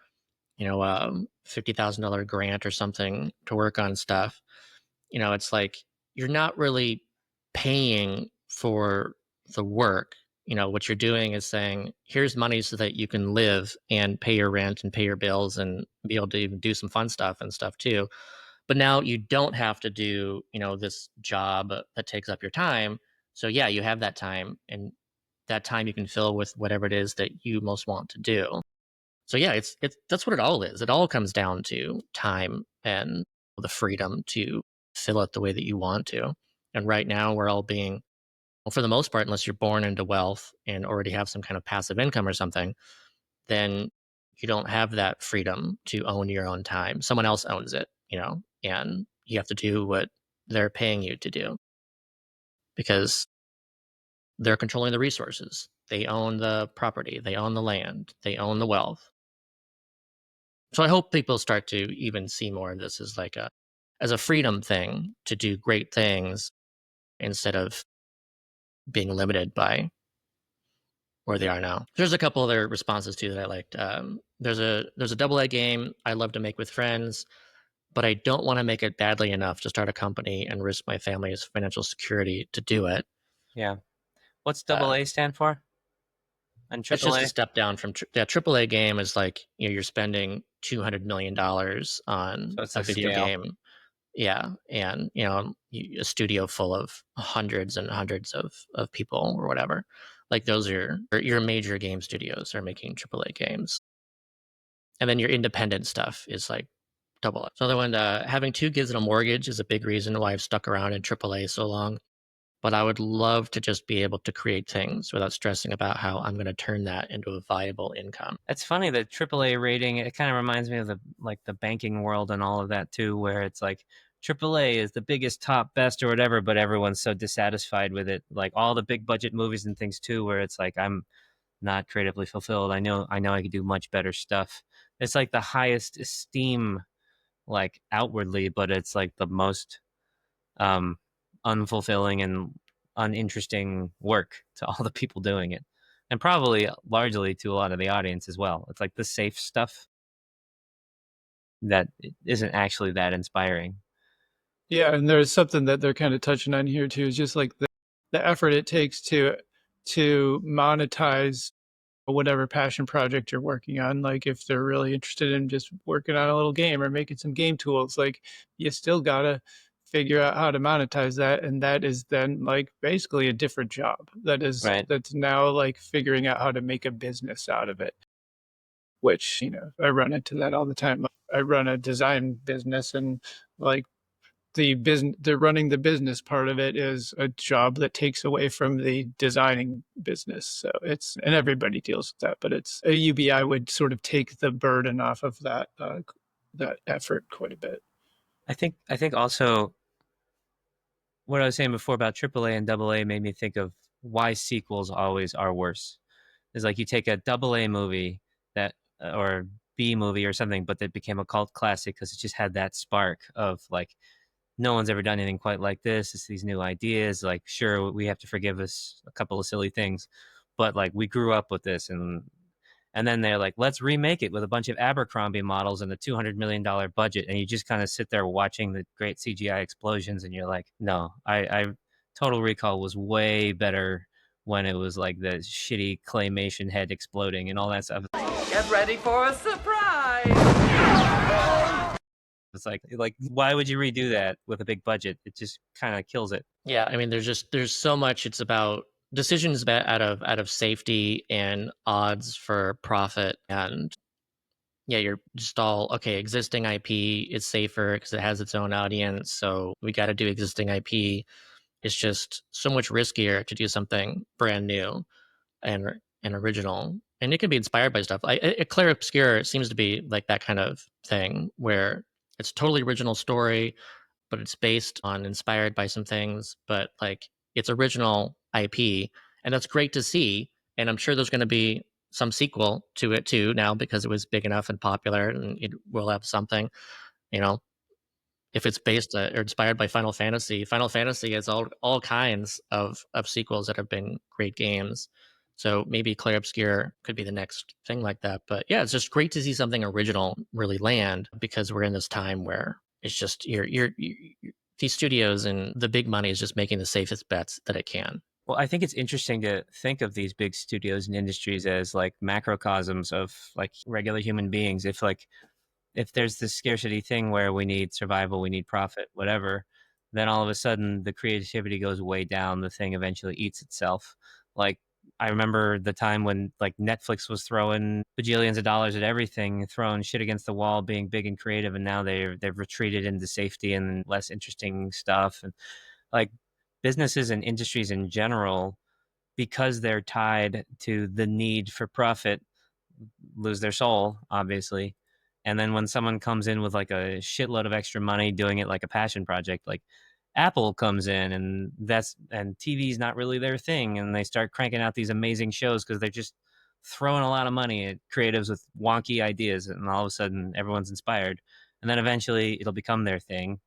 $50,000 grant or something to work on stuff. It's like you're not really paying for the work. What you're doing is saying, here's money so that you can live and pay your rent and pay your bills and be able to even do some fun stuff and stuff too. But now you don't have to do, this job that takes up your time. So yeah, you have that time, and that time you can fill with whatever it is that you most want to do. So yeah, it's that's what it all is. It all comes down to time and the freedom to fill it the way that you want to. And right now we're all being, well, for the most part, unless you're born into wealth and already have some kind of passive income or something, then you don't have that freedom to own your own time. Someone else owns it, and you have to do what they're paying you to do because they're controlling the resources. They own the property, they own the land, they own the wealth. So I hope people start to even see more of this as as a freedom thing to do great things instead of being limited by where they are now. There's a couple other responses too that I liked. There's a double A game I love to make with friends, but I don't want to make it badly enough to start a company and risk my family's financial security to do it. Yeah. What's Uh, AA stand for? And it's just a AAA? step down from that AAA game is like you're spending $200 million on So it's a a video scale. game. Yeah, and a studio full of hundreds and hundreds of people or whatever. Like those are your major game studios are making AAA games, and then your independent stuff is like double it. So the one having two kids and a mortgage is a big reason why I've stuck around in AAA so long. But I would love to just be able to create things without stressing about how I'm going to turn that into a viable income. It's funny that AAA rating, it kind of reminds me of the banking world and all of that too, where it's like AAA is the biggest, top, best, or whatever, but everyone's so dissatisfied with it. Like all the big budget movies and things too, where it's like I'm not creatively fulfilled. I know I could do much better stuff. It's like the highest esteem, like outwardly, but it's like the most um unfulfilling and uninteresting work to all the people doing it, and probably largely to a lot of the audience as well. It's like the safe stuff that isn't actually that inspiring. yeah, and there's something that they're kind of touching on here too. Is just like the effort it takes to monetize whatever passion project you're working on. Like if they're really interested in just working on a little game or making some game tools, like you still gotta figure out how to monetize that, and that is then like basically a different job. Right. That's now like figuring out how to make a business out of it. Which I run into that all the time. I run a design business, and like the running the business part of it is a job that takes away from the designing business. So and everybody deals with that, but it's a UBI would sort of take the burden off of that effort quite a bit. I think also what I was saying before about AAA and AA made me think of why sequels always are worse. Is like you take a AA movie that or B movie or something, but that became a cult classic because it just had that spark of like no one's ever done anything quite like this. It's these new ideas. Like, sure, we have to forgive us a couple of silly things, but like we grew up with this, and then they're like, let's remake it with a bunch of Abercrombie models and a $200 million budget, and you just kind of sit there watching the great CGI explosions, and you're like, no, I Total Recall was way better when it was like the shitty claymation head exploding and all that stuff. Get ready for a surprise! It's like why would you redo that with a big budget? It just kind of kills it. Yeah, I mean, there's so much. It's about decisions about out of safety and odds for profit, and yeah, you're just all, okay, existing IP is safer because it has its own audience. So we got to do existing IP. It's just so much riskier to do something brand new and original. And it can be inspired by stuff. Clair Obscur seems to be like that kind of thing where it's a totally original story, but it's based on inspired by some things, but like it's original IP. And that's great to see. And I'm sure there's going to be some sequel to it too now because it was big enough and popular and it will have something, you know, if it's based or inspired by Final Fantasy has all kinds of sequels that have been great games. So maybe Clair Obscur could be the next thing like that. But yeah, it's just great to see something original really land because we're in this time where it's just these studios and the big money is just making the safest bets that it can. Well, I think it's interesting to think of these big studios and industries as like macrocosms of like regular human beings. If there's this scarcity thing where we need survival, we need profit, whatever, then all of a sudden the creativity goes way down. The thing eventually eats itself. Like I remember the time when like Netflix was throwing bajillions of dollars at everything, throwing shit against the wall, being big and creative, and now they've retreated into safety and less interesting stuff. And like businesses and industries in general, because they're tied to the need for profit, lose their soul, obviously. And then when someone comes in with like a shitload of extra money doing it like a passion project, like Apple comes in and TV's not really their thing, and they start cranking out these amazing shows because they're just throwing a lot of money at creatives with wonky ideas, and all of a sudden everyone's inspired. And then eventually it'll become their thing,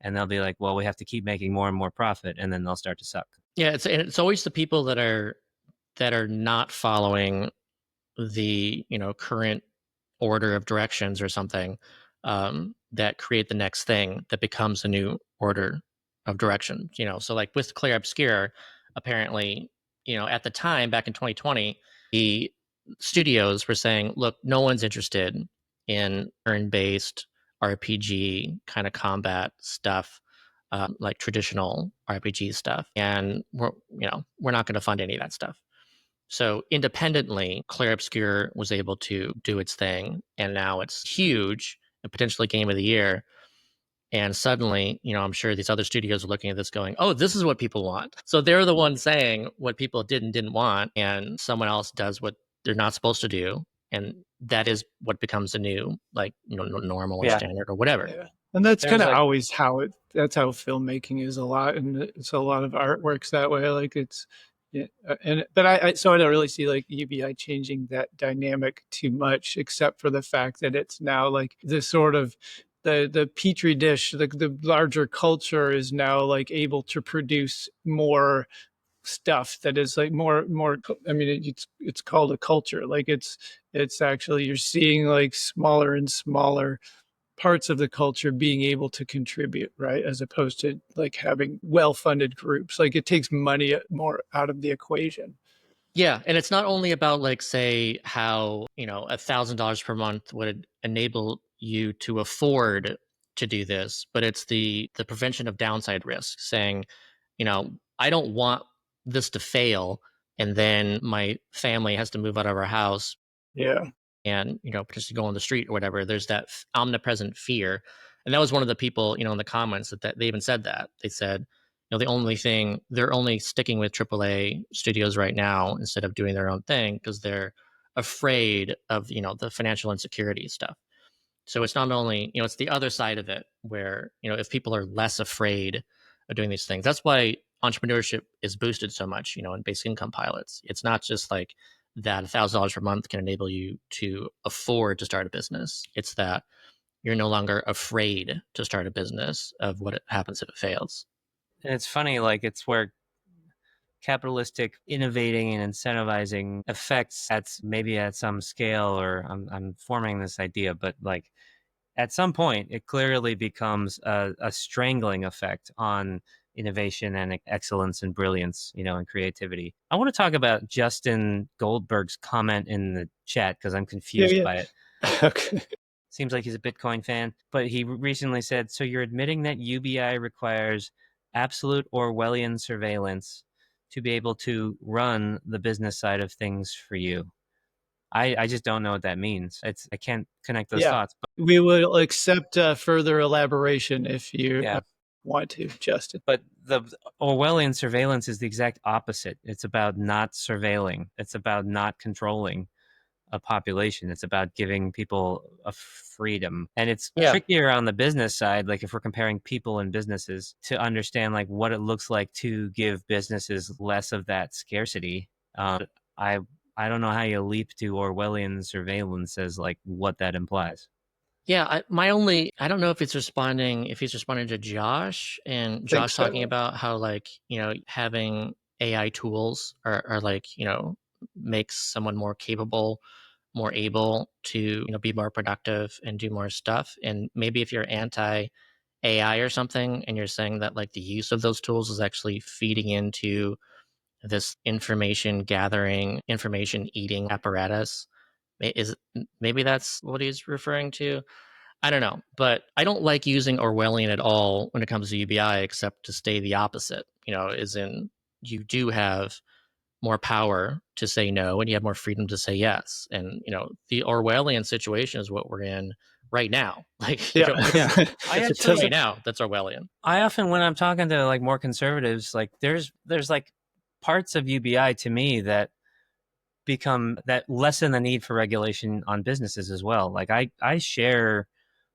and they'll be like, well, we have to keep making more and more profit, and then they'll start to suck. Yeah, it's always the people that are not following the current order of directions or something that create the next thing that becomes a new order of direction. So like with Clair Obscur, apparently, at the time back in 2020, the studios were saying, look, no one's interested in turn-based RPG kind of combat stuff, like traditional RPG stuff, and we're not going to fund any of that stuff. So independently, Clair Obscur was able to do its thing, and now it's huge and potentially game of the year. And suddenly, I'm sure these other studios are looking at this going, oh, this is what people want. So they're the ones saying what people didn't want, and someone else does what they're not supposed to do. And that is what becomes a new, like, normal or standard or whatever. Yeah. And that's There's kind of like- always that's how filmmaking is a lot. And it's a lot of artworks that way. Like it's, yeah. But I don't really see like UBI changing that dynamic too much, except for the fact that it's now like the sort of the petri dish, the larger culture is now like able to produce more stuff that is like more. I mean, it's called a culture. Like it's actually, you're seeing like smaller and smaller parts of the culture being able to contribute, right? As opposed to like having well-funded groups. Like it takes money more out of the equation. Yeah, and it's not only about like say how $1,000 per month would enable you to afford to do this, but it's the prevention of downside risk. Saying, I don't want this to fail, and then my family has to move out of our house. Yeah. And potentially go on the street or whatever. There's that omnipresent fear, and that was one of the people in the comments that they even said that they said the only thing they're only sticking with AAA studios right now instead of doing their own thing because they're afraid of the financial insecurity stuff. So it's not only it's the other side of it where if people are less afraid of doing these things, that's why entrepreneurship is boosted so much in basic income pilots. It's not just like that $1,000 per month can enable you to afford to start a business. It's that you're no longer afraid to start a business of what happens if it fails. And it's funny, like it's where capitalistic innovating and incentivizing affects maybe at some scale, or I'm forming this idea, but like at some point it clearly becomes a strangling effect on innovation and excellence and brilliance, and creativity. I want to talk about Justin Goldberg's comment in the chat because I'm confused by it. Okay. Seems like he's a Bitcoin fan, but he recently said, so you're admitting that UBI requires absolute Orwellian surveillance to be able to run the business side of things for you. I just don't know what that means. I can't connect those Yeah. thoughts. We will accept further elaboration if you Yeah. want to, Justin. But the Orwellian surveillance is the exact opposite. It's about not surveilling. It's about not controlling a population. It's about giving people a freedom. And it's trickier on the business side, like if we're comparing people and businesses, to understand like what it looks like to give businesses less of that scarcity. I don't know how you leap to Orwellian surveillance as like what that implies. Yeah, I don't know if he's responding to Josh, and Josh so. talking about how, like, having AI tools are like, makes someone more capable, more able to, be more productive and do more stuff. And maybe if you're anti AI or something, and you're saying that like the use of those tools is actually feeding into this information gathering, information eating apparatus, maybe that's what he's referring to. I don't know, but I don't like using Orwellian at all when it comes to UBI, except to stay the opposite. As in, you do have more power to say no, and you have more freedom to say yes. And the Orwellian situation is what we're in right now. Like, it's right now that's Orwellian. I often, when I'm talking to like more conservatives, like there's like parts of UBI to me that lessen the need for regulation on businesses as well. Like I share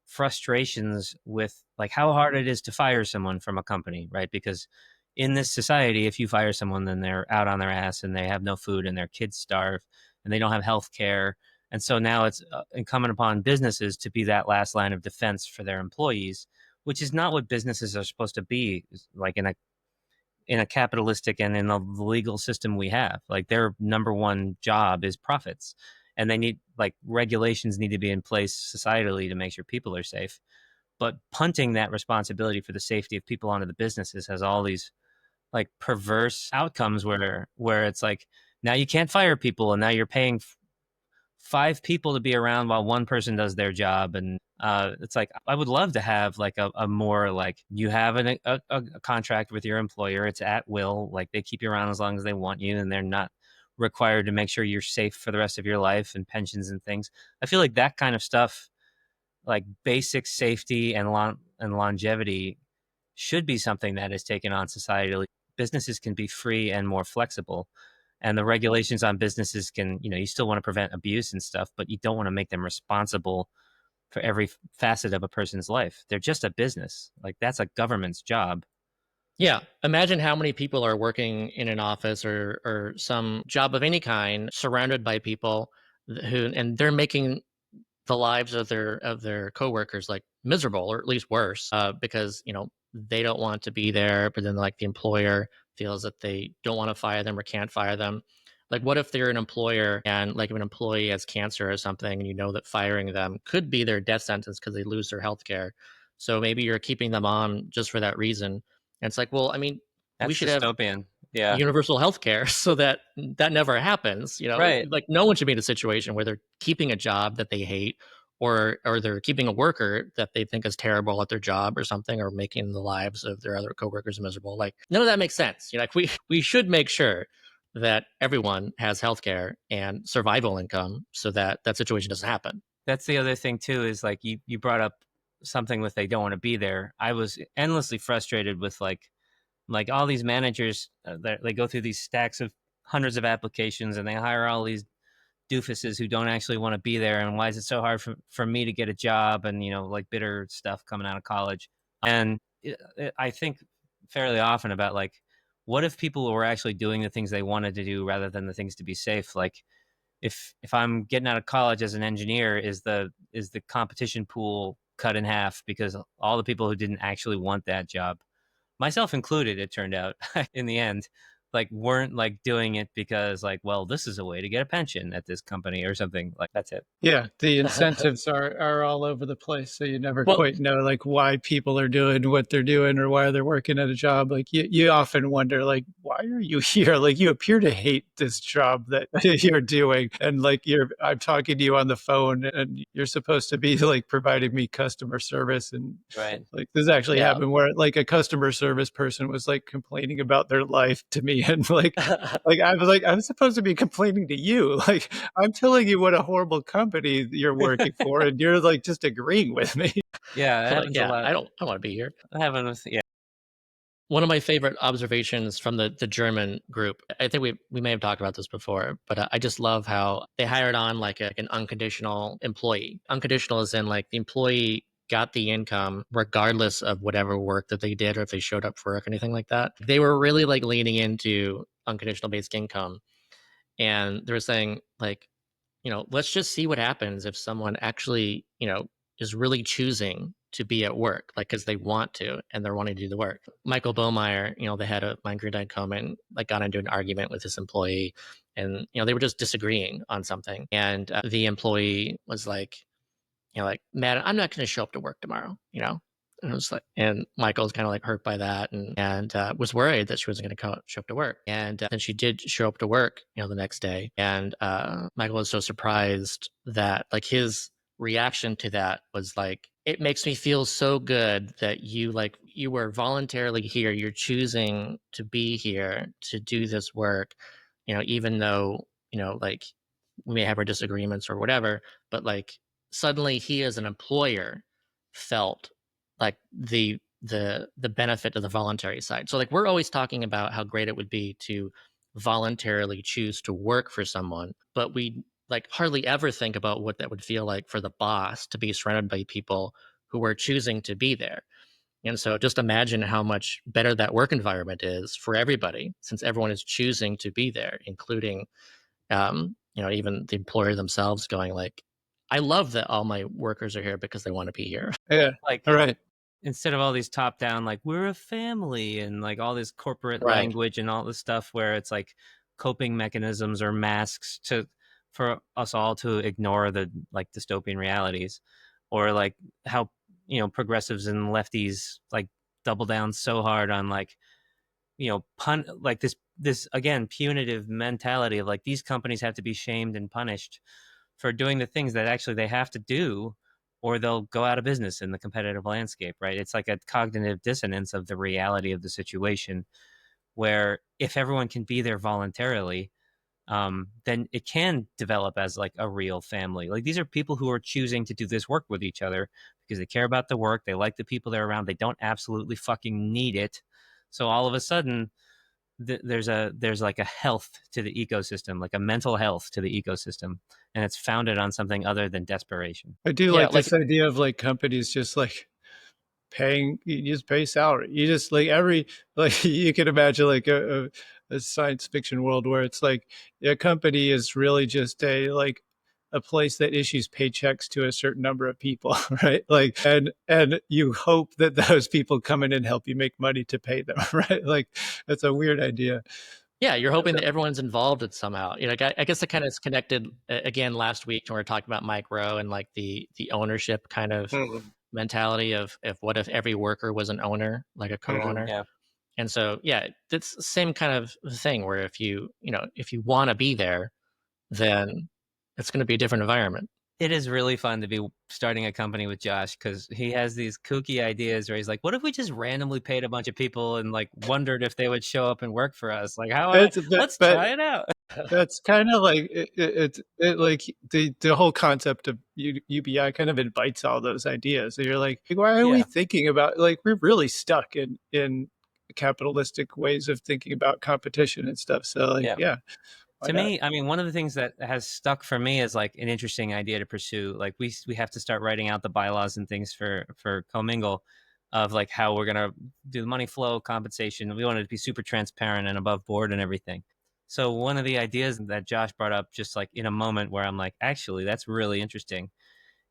frustrations with like how hard it is to fire someone from a company, right? Because in this society, if you fire someone, then they're out on their ass and they have no food and their kids starve and they don't have health care. And so now it's incumbent upon businesses to be that last line of defense for their employees, which is not what businesses are supposed to be, like in a capitalistic and in the legal system we have. Like their number one job is profits, and they need, like, regulations need to be in place societally to make sure people are safe. But punting that responsibility for the safety of people onto the businesses has all these like perverse outcomes where it's like, now you can't fire people, and now you're paying 5 people to be around while one person does their job. And it's like, I would love to have like a more like, you have a contract with your employer, it's at will, like they keep you around as long as they want you, and they're not required to make sure you're safe for the rest of your life, and pensions and things. I feel like that kind of stuff, like basic safety and longevity, should be something that is taken on societally. Businesses can be free and more flexible, and the regulations on businesses can, you still want to prevent abuse and stuff, but you don't want to make them responsible for every facet of a person's life. They're just a business. Like that's a government's job. Yeah. Imagine how many people are working in an office or some job of any kind, surrounded by people and they're making the lives of their coworkers like miserable, or at least worse, because they don't want to be there, but then like the employer feels that they don't want to fire them or can't fire them. Like, what if they're an employer and like if an employee has cancer or something, and that firing them could be their death sentence because they lose their health care. So maybe you're keeping them on just for that reason. And it's like, well, I mean, we That's should have dystopian. Yeah. universal health care so that never happens. Right. Like no one should be in a situation where they're keeping a job that they hate, or they're keeping a worker that they think is terrible at their job or something, or making the lives of their other coworkers miserable. Like none of that makes sense. Like we should make sure that everyone has health care and survival income so that that situation doesn't happen. That's the other thing too, is like you brought up something with they don't want to be there. I was endlessly frustrated with like all these managers they go through these stacks of hundreds of applications, and they hire all these doofuses who don't actually want to be there. And why is it so hard for me to get a job? And like bitter stuff coming out of college. And I think fairly often about like, what if people were actually doing the things they wanted to do rather than the things to be safe? Like if I'm getting out of college as an engineer, is the competition pool cut in half because all the people who didn't actually want that job, myself included, it turned out in the end, like weren't like doing it because like, well, this is a way to get a pension at this company or something. Like that's it. Yeah, the incentives are all over the place, so you never quite know like why people are doing what they're doing or why they're working at a job. Like you often wonder like, why are you here? Like you appear to hate this job that you're doing, and like I'm talking to you on the phone, and you're supposed to be like providing me customer service, and right. Like this actually happened where like a customer service person was like complaining about their life to me company, and like I was like, I'm supposed to be complaining to you. Like, I'm telling you what a horrible company you're working for, and you're like just agreeing with me. Yeah, that Like, happens a yeah, lot. I don't want to be here. That happens. Yeah. One of my favorite observations from the German group, I think we may have talked about this before, but I just love how they hired on like an unconditional employee. Unconditional is in like the employee got the income regardless of whatever work that they did or if they showed up for work or anything like that. They were really like leaning into unconditional basic income, and they were saying like, let's just see what happens if someone actually, is really choosing to be at work, like because they want to and they're wanting to do the work. Michael Bohmeyer, the head of Mein like got into an argument with this employee, and they were just disagreeing on something, and the employee was like, like, "Man, I'm not going to show up to work tomorrow," And it was like, and Michael was kind of like hurt by that, and was worried that she wasn't going to show up to work. And then she did show up to work, the next day. And Michael was so surprised that like his reaction to that was like, it makes me feel so good that you were voluntarily here. You're choosing to be here to do this work, even though, like we may have our disagreements or whatever, but like suddenly he as an employer felt like the benefit of the voluntary side. So like we're always talking about how great it would be to voluntarily choose to work for someone, but we like hardly ever think about what that would feel like for the boss to be surrounded by people who are choosing to be there. And so just imagine how much better that work environment is for everybody, since everyone is choosing to be there, including even the employer themselves going like, I love that all my workers are here because they want to be here. Yeah. Like, All right. instead of all these top down, like we're a family and like all this corporate Right. language and all this stuff where it's like coping mechanisms or masks for us all to ignore the like dystopian realities, or like how progressives and lefties like double down so hard on like like this again punitive mentality of like these companies have to be shamed and punished for doing the things that actually they have to do, or they'll go out of business in the competitive landscape, right? It's like a cognitive dissonance of the reality of the situation, where if everyone can be there voluntarily, then it can develop as like a real family. Like these are people who are choosing to do this work with each other because they care about the work, they like the people they're around, they don't absolutely fucking need it. So all of a sudden, there's like a health to the ecosystem, like a mental health to the ecosystem, and it's founded on something other than desperation. I do like this idea of like companies just like you just pay salary. You just like you can imagine like a science fiction world where it's like a company is really just a place that issues paychecks to a certain number of people, right? Like, and you hope that those people come in and help you make money to pay them, right? Like, that's a weird idea. Yeah, you're hoping that everyone's involved in somehow. I guess it kind of is connected again last week when we were talking about Mike Rowe and like the ownership kind of mentality of what if every worker was an owner, like a co-owner. Yeah. And so yeah, it's the same kind of thing where if you want to be there, then it's going to be a different environment. It is really fun to be starting a company with Josh because he has these kooky ideas where he's like, what if we just randomly paid a bunch of people and like wondered if they would show up and work for us? Like, let's try it out. That's kind of like it like the whole concept of UBI kind of invites all those ideas. So you're like, why are we thinking about, like, we're really stuck in capitalistic ways of thinking about competition and stuff. So like, yeah. To me, I mean, one of the things that has stuck for me is like an interesting idea to pursue. Like we have to start writing out the bylaws and things for Commingle of like how we're going to do the money flow, compensation. We want it to be super transparent and above board and everything. So one of the ideas that Josh brought up just like in a moment where I'm like, actually, that's really interesting,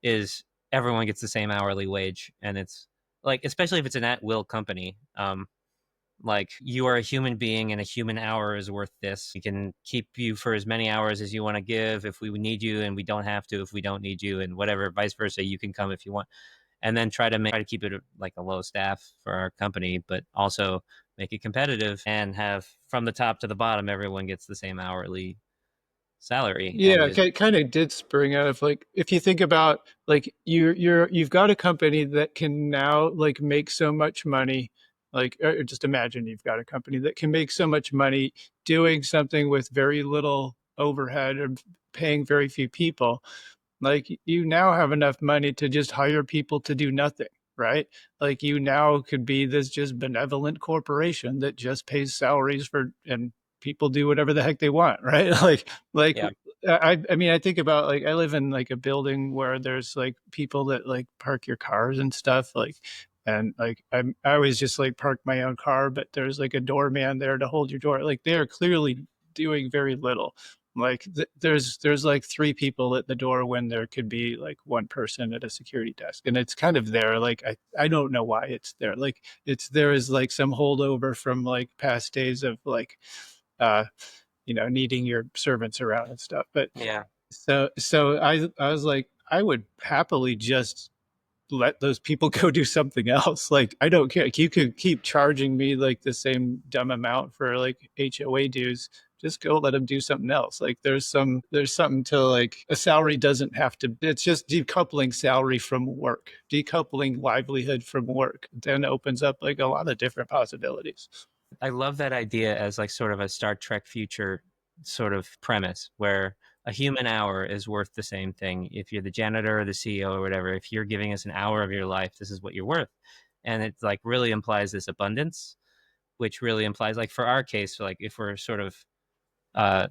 is everyone gets the same hourly wage. And it's like, especially if it's an at-will company, like you are a human being and a human hour is worth this. We can keep you for as many hours as you want to give if we need you, and we don't have to if we don't need you, and whatever, vice versa. You can come if you want, and then try to keep it like a low staff for our company, but also make it competitive and have from the top to the bottom, everyone gets the same hourly salary. Yeah, it kind of did spring out of like, if you think about like you've got a company that can now like make so much money Like, or just imagine you've got a company that can make so much money doing something with very little overhead or paying very few people. Like, you now have enough money to just hire people to do nothing, right? Like, you now could be this just benevolent corporation that just pays salaries for, and people do whatever the heck they want, right? Like Yeah. I mean, I think about, like, I live in like a building where there's like people that like park your cars and stuff, like, and like I always just like park my own car, but there's like a doorman there to hold your door. Like, they are clearly doing very little. Like, there's like three people at the door when there could be like one person at a security desk, and it's kind of there. Like, I don't know why it's there. Like, it's there is like some holdover from like past days of like uh needing your servants around and stuff. But Yeah. so I was like, I would happily just let those people go do something else. Like, I don't care. You could keep charging me like the same dumb amount for like HOA dues. Just go let them do something else. Like, there's something to, like, a salary doesn't have to, it's just decoupling salary from work, decoupling livelihood from work, then opens up like a lot of different possibilities. I love that idea as like sort of a Star Trek future sort of premise where a human hour is worth the same thing. If you're the janitor or the CEO or whatever, if you're giving us an hour of your life, this is what you're worth. And it like really implies this abundance, which really implies, like, for our case, like if we're sort of uh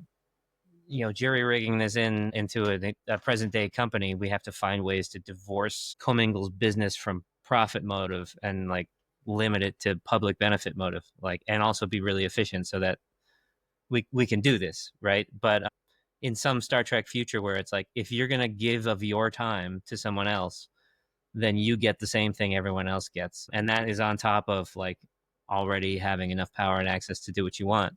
jury rigging this into a present day company, we have to find ways to divorce commingles business from profit motive and like limit it to public benefit motive, like, and also be really efficient so that we can do this, right? But in some Star Trek future where it's like, if you're going to give of your time to someone else, then you get the same thing everyone else gets, and that is on top of like already having enough power and access to do what you want.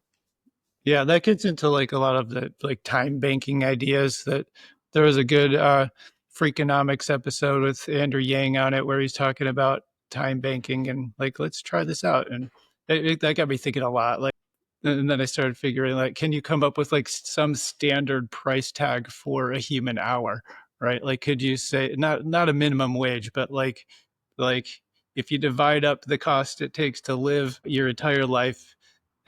Yeah, that gets into like a lot of the like time banking ideas. That there was a good Freakonomics episode with Andrew Yang on it where he's talking about time banking and like, let's try this out. And that got me thinking a lot. Like, and then I started figuring, like, can you come up with like some standard price tag for a human hour, right? Like, could you say not a minimum wage, but like if you divide up the cost it takes to live your entire life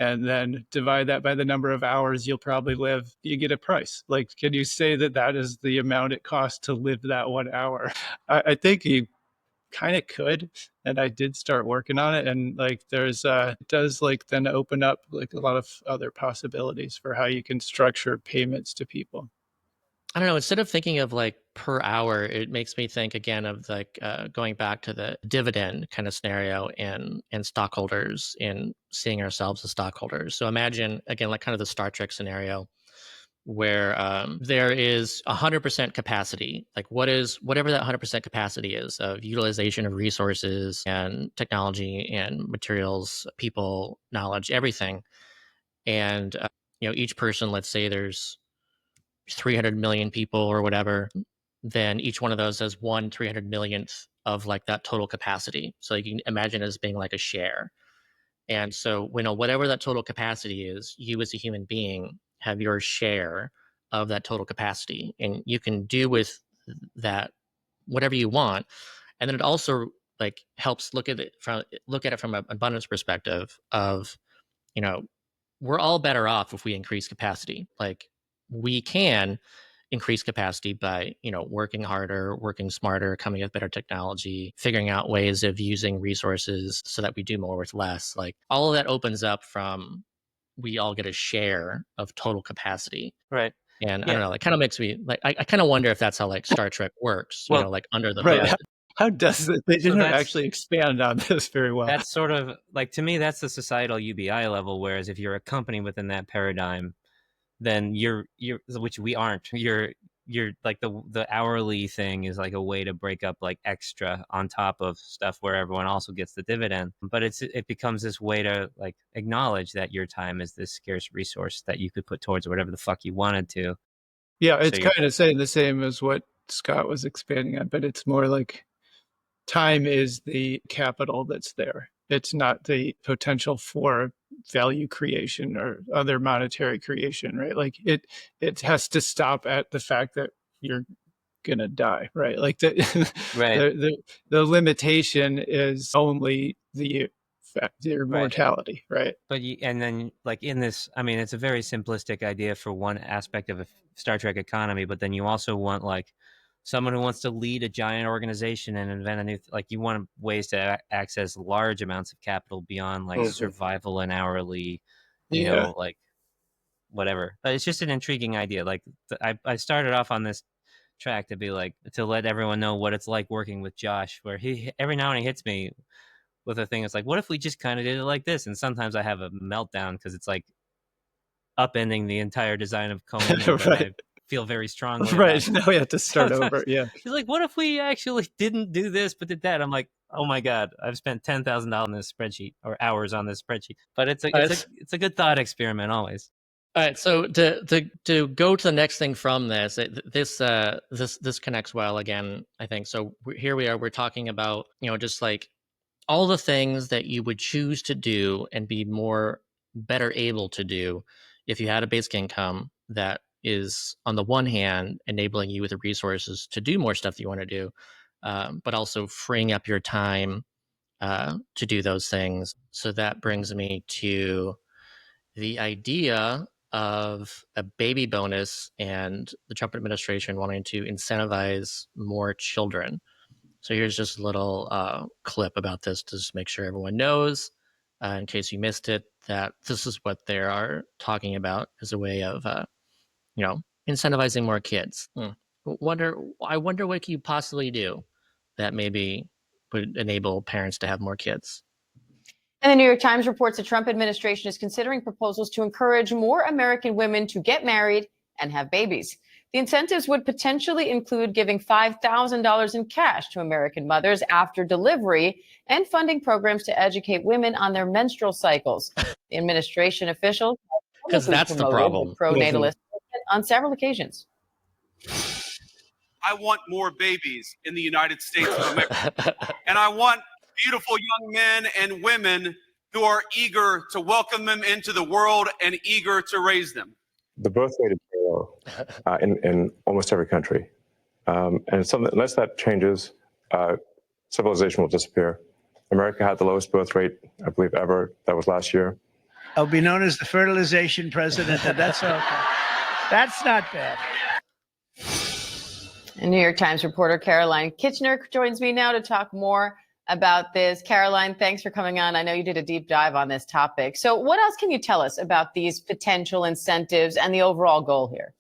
and then divide that by the number of hours you'll probably live, you get a price. Like, can you say that that is the amount it costs to live that 1 hour? I think you kind of could, and I did start working on it, and like there's it does like then open up like a lot of other possibilities for how you can structure payments to people. I don't know. Instead of thinking of like per hour, it makes me think again of like going back to the dividend kind of scenario and stockholders and seeing ourselves as stockholders. So imagine again, like kind of the Star Trek scenario where there is 100% capacity. Like whatever that 100% capacity is of utilization of resources and technology and materials, people, knowledge, everything. And each person, let's say there's 300 million people or whatever, then each one of those has 1/300 millionth of like that total capacity. So you can imagine it as being like a share. And so when whatever that total capacity is, you as a human being have your share of that total capacity, and you can do with that whatever you want. And then it also like helps look at it from an abundance perspective of, you know, we're all better off if we increase capacity. Like, we can increase capacity by, working harder, working smarter, coming up with better technology, figuring out ways of using resources so that we do more with less. Like, all of that opens up from we all get a share of total capacity. Right. And I Yeah. don't know, it kind of makes me like, I kind of wonder if that's how like Star Trek works, Well, like under the Right. hood. How does it? They didn't that's- actually expand on this very well. That's sort of like, to me, that's the societal UBI level. Whereas if you're a company within that paradigm, then you're which we aren't. You're like the hourly thing is like a way to break up like extra on top of stuff where everyone also gets the dividend. But it becomes this way to like acknowledge that your time is this scarce resource that you could put towards whatever the fuck you wanted to. Yeah, it's So kind of saying the same as what Scott was expanding on, but it's more like time is the capital that's there. It's not the potential for value creation or other monetary creation, right? Like, it has to stop at the fact that you're gonna die, right? Like Right. the limitation is only the your mortality, right? But and then like in this, I mean, it's a very simplistic idea for one aspect of a Star Trek economy, but then you also want like someone who wants to lead a giant organization and invent a new, like you want ways to access large amounts of capital beyond like survival and hourly, you know, like whatever. It's just an intriguing idea. Like I started off on this track to be like, to let everyone know what it's like working with Josh, where he every now and then he hits me with a thing. It's like, what if we just kind of did it like this? And sometimes I have a meltdown because it's like upending the entire design of commingled that I feel very strongly right. about. Now we have to start over. Yeah. He's like, what if we actually didn't do this but did that? I'm like, oh my God, I've spent $10,000 on this spreadsheet or hours on this spreadsheet. But it's a good thought experiment always. All right, so to go to the next thing from this, this connects well again, I think. So here we are, we're talking about, you know, just like all the things that you would choose to do and be better able to do if you had a basic income that is, on the one hand, enabling you with the resources to do more stuff that you want to do, but also freeing up your time to do those things. So that brings me to the idea of a baby bonus and the Trump administration wanting to incentivize more children. So here's just a little clip about this to just make sure everyone knows, in case you missed it, that this is what they are talking about as a way of, you know, incentivizing more kids. I wonder what you possibly do that maybe would enable parents to have more kids. And the New York Times reports the Trump administration is considering proposals to encourage more American women to get married and have babies. The incentives would potentially include giving $5,000 in cash to American mothers after delivery and funding programs to educate women on their menstrual cycles. The administration officials because that's the problem. Pro-natalist on several occasions. I want more babies in the United States of America, and I want beautiful young men and women who are eager to welcome them into the world and eager to raise them. The birth rate is very low in almost every country. And something, unless that changes, civilization will disappear. America had the lowest birth rate, I believe, ever. That was last year. I'll be known as the fertilization president, and that's okay. That's not bad. And New York Times reporter Caroline Kitchener joins me now to talk more about this. Caroline, thanks for coming on. I know you did a deep dive on this topic. So what else can you tell us about these potential incentives and the overall goal here?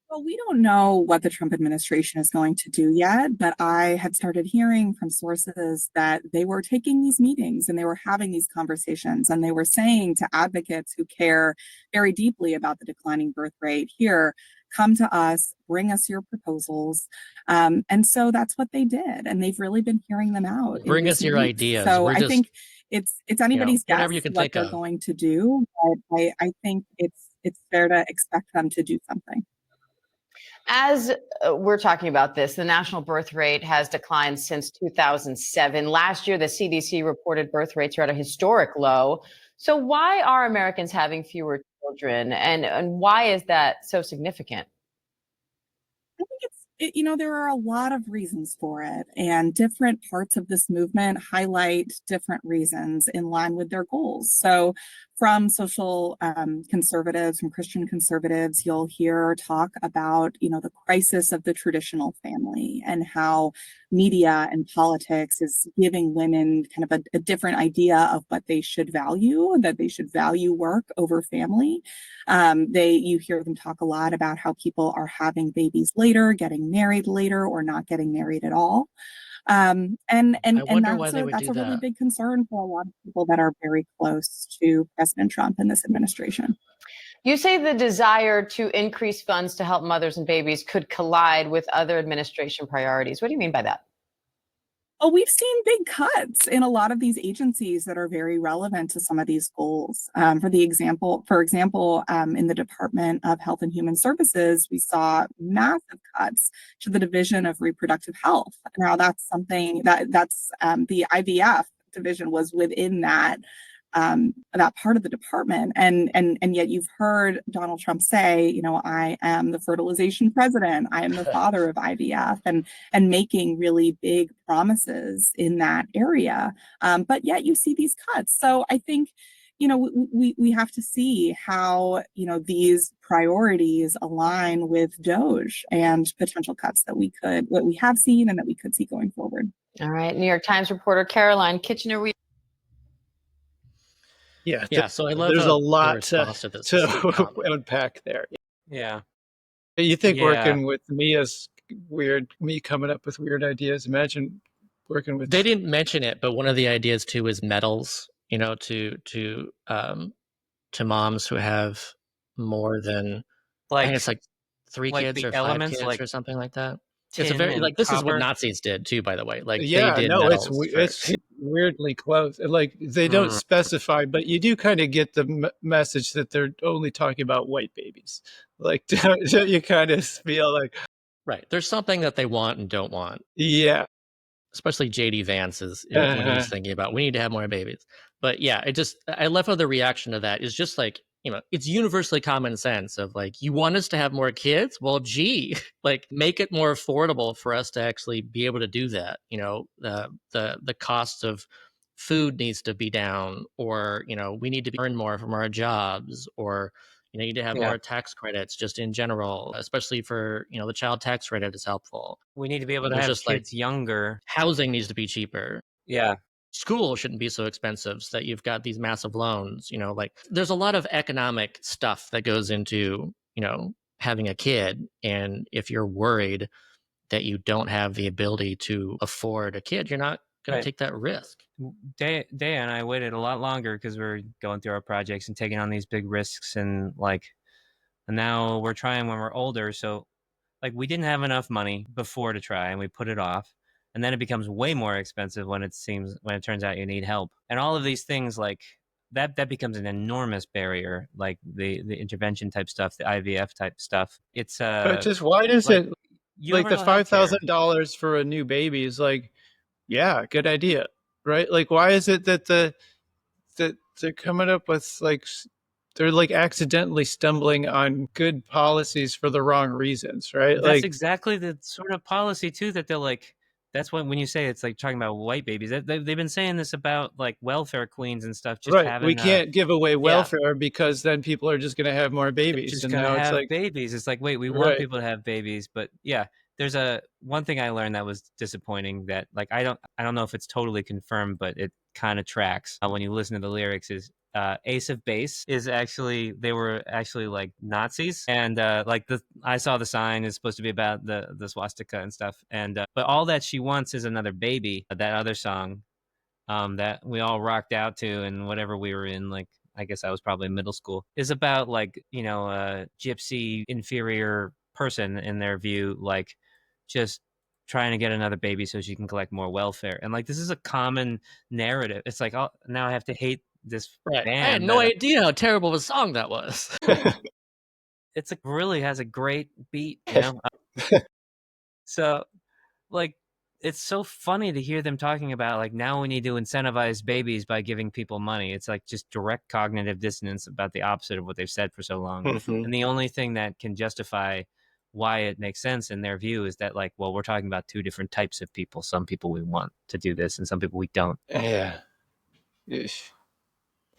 Well, we don't know what the Trump administration is going to do yet, but I had started hearing from sources that they were taking these meetings and they were having these conversations and they were saying to advocates who care very deeply about the declining birth rate, here, come to us, bring us your proposals. And so that's what they did. And they've really been hearing them out. Bring us your ideas. So I think it's anybody's guess what they're going to do. But I think it's fair to expect them to do something. As we're talking about this, the national birth rate has declined since 2007. Last year, the CDC reported birth rates are at a historic low. So why are Americans having fewer children, and why is that so significant? I think there are a lot of reasons for it, and different parts of this movement highlight different reasons in line with their goals. So from social conservatives, from Christian conservatives, you'll hear talk about, the crisis of the traditional family and how media and politics is giving women kind of a different idea of what they should value, that they should value work over family. You hear them talk a lot about how people are having babies later, getting married later, or not getting married at all. And that's a really big concern for a lot of people that are very close to President Trump and this administration. You say the desire to increase funds to help mothers and babies could collide with other administration priorities. What do you mean by that? Well, we've seen big cuts in a lot of these agencies that are very relevant to some of these goals. For example, in the Department of Health and Human Services, we saw massive cuts to the Division of Reproductive Health. Now, that's something that's the IVF division was within that that part of the department. And yet you've heard Donald Trump say, you know, I am the fertilization president, I am the father of IVF, and making really big promises in that area. But yet you see these cuts. So I think, you know, we have to see how, you know, these priorities align with DOGE and potential cuts that what we have seen and that we could see going forward. All right. New York Times reporter Caroline Kitchener. Yeah, So I love there's how a lot the response to this is to common. unpack there. Yeah. You think Yeah. working with me is weird, me coming up with weird ideas. Imagine working with. They didn't mention it, but one of the ideas too is medals, you know, to moms who have more than, I think it's like 3 like kids the or 5 elements, kids like or something like that. It's a tin very, and like, this is what copper. Nazis did too, by the way. Like, they Yeah, did no, it's medals for, weirdly close. Like they don't specify, but you do kind of get the message that they're only talking about white babies. Like you kind of feel like, right. There's something that they want and don't want. yeah, Especially JD Vance is what he's thinking about. We need to have more babies. But yeah, I love how the reaction to that is just like, you know, it's universally common sense of like, you want us to have more kids? Well, gee, like make it more affordable for us to actually be able to do that. You know, the cost of food needs to be down, or, you know, we need to earn more from our jobs, or, you know, you need to have more tax credits just in general, especially for, you know, the child tax credit is helpful. We need to be able to There's have just like kids younger. housing needs to be cheaper. Yeah. School shouldn't be so expensive so that you've got these massive loans, you know, like there's a lot of economic stuff that goes into, you know, having a kid. And if you're worried that you don't have the ability to afford a kid, you're not going to take that risk. Day and I waited a lot longer because we were going through our projects and taking on these big risks, and now we're trying when we're older. So like we didn't have enough money before to try, and we put it off, and then it becomes way more expensive when it turns out you need help, and all of these things like that becomes an enormous barrier, like the intervention type stuff, the IVF type stuff. It's but just why does like, it like the $5,000 for a new baby is like, yeah, good idea, right? Like why is it that that they're coming up with like they're like accidentally stumbling on good policies for the wrong reasons, right? That's Like exactly the sort of policy too that they're like. That's when you say it's like talking about white babies. They've been saying this about like welfare queens and stuff. Just right, having we can't give away yeah. welfare because then people are just going to have more They're babies, just and gonna now it's have like babies. It's like, wait, we want right. people to have babies, but yeah, there's one thing I learned that was disappointing that like I don't know if it's totally confirmed, but it kind of tracks when you listen to the lyrics. Is Ace of Base is actually, they were actually like Nazis, and like I saw the sign is supposed to be about the swastika and stuff, and but all that she wants is another baby. That other song that we all rocked out to, and whatever we were in, like I guess I was probably in middle school, is about like, you know, a gypsy inferior person in their view, like just trying to get another baby so she can collect more welfare. And like this is a common narrative. It's like, oh, now I have to hate this Right. band. I had no idea how terrible of a song that was. It's like really has a great beat, you know? So like it's so funny to hear them talking about like now we need to incentivize babies by giving people money. It's like just direct cognitive dissonance about the opposite of what they've said for so long. And the only thing that can justify why it makes sense in their view is that like, well, we're talking about two different types of people. Some people we want to do this and some people we don't. Yeah.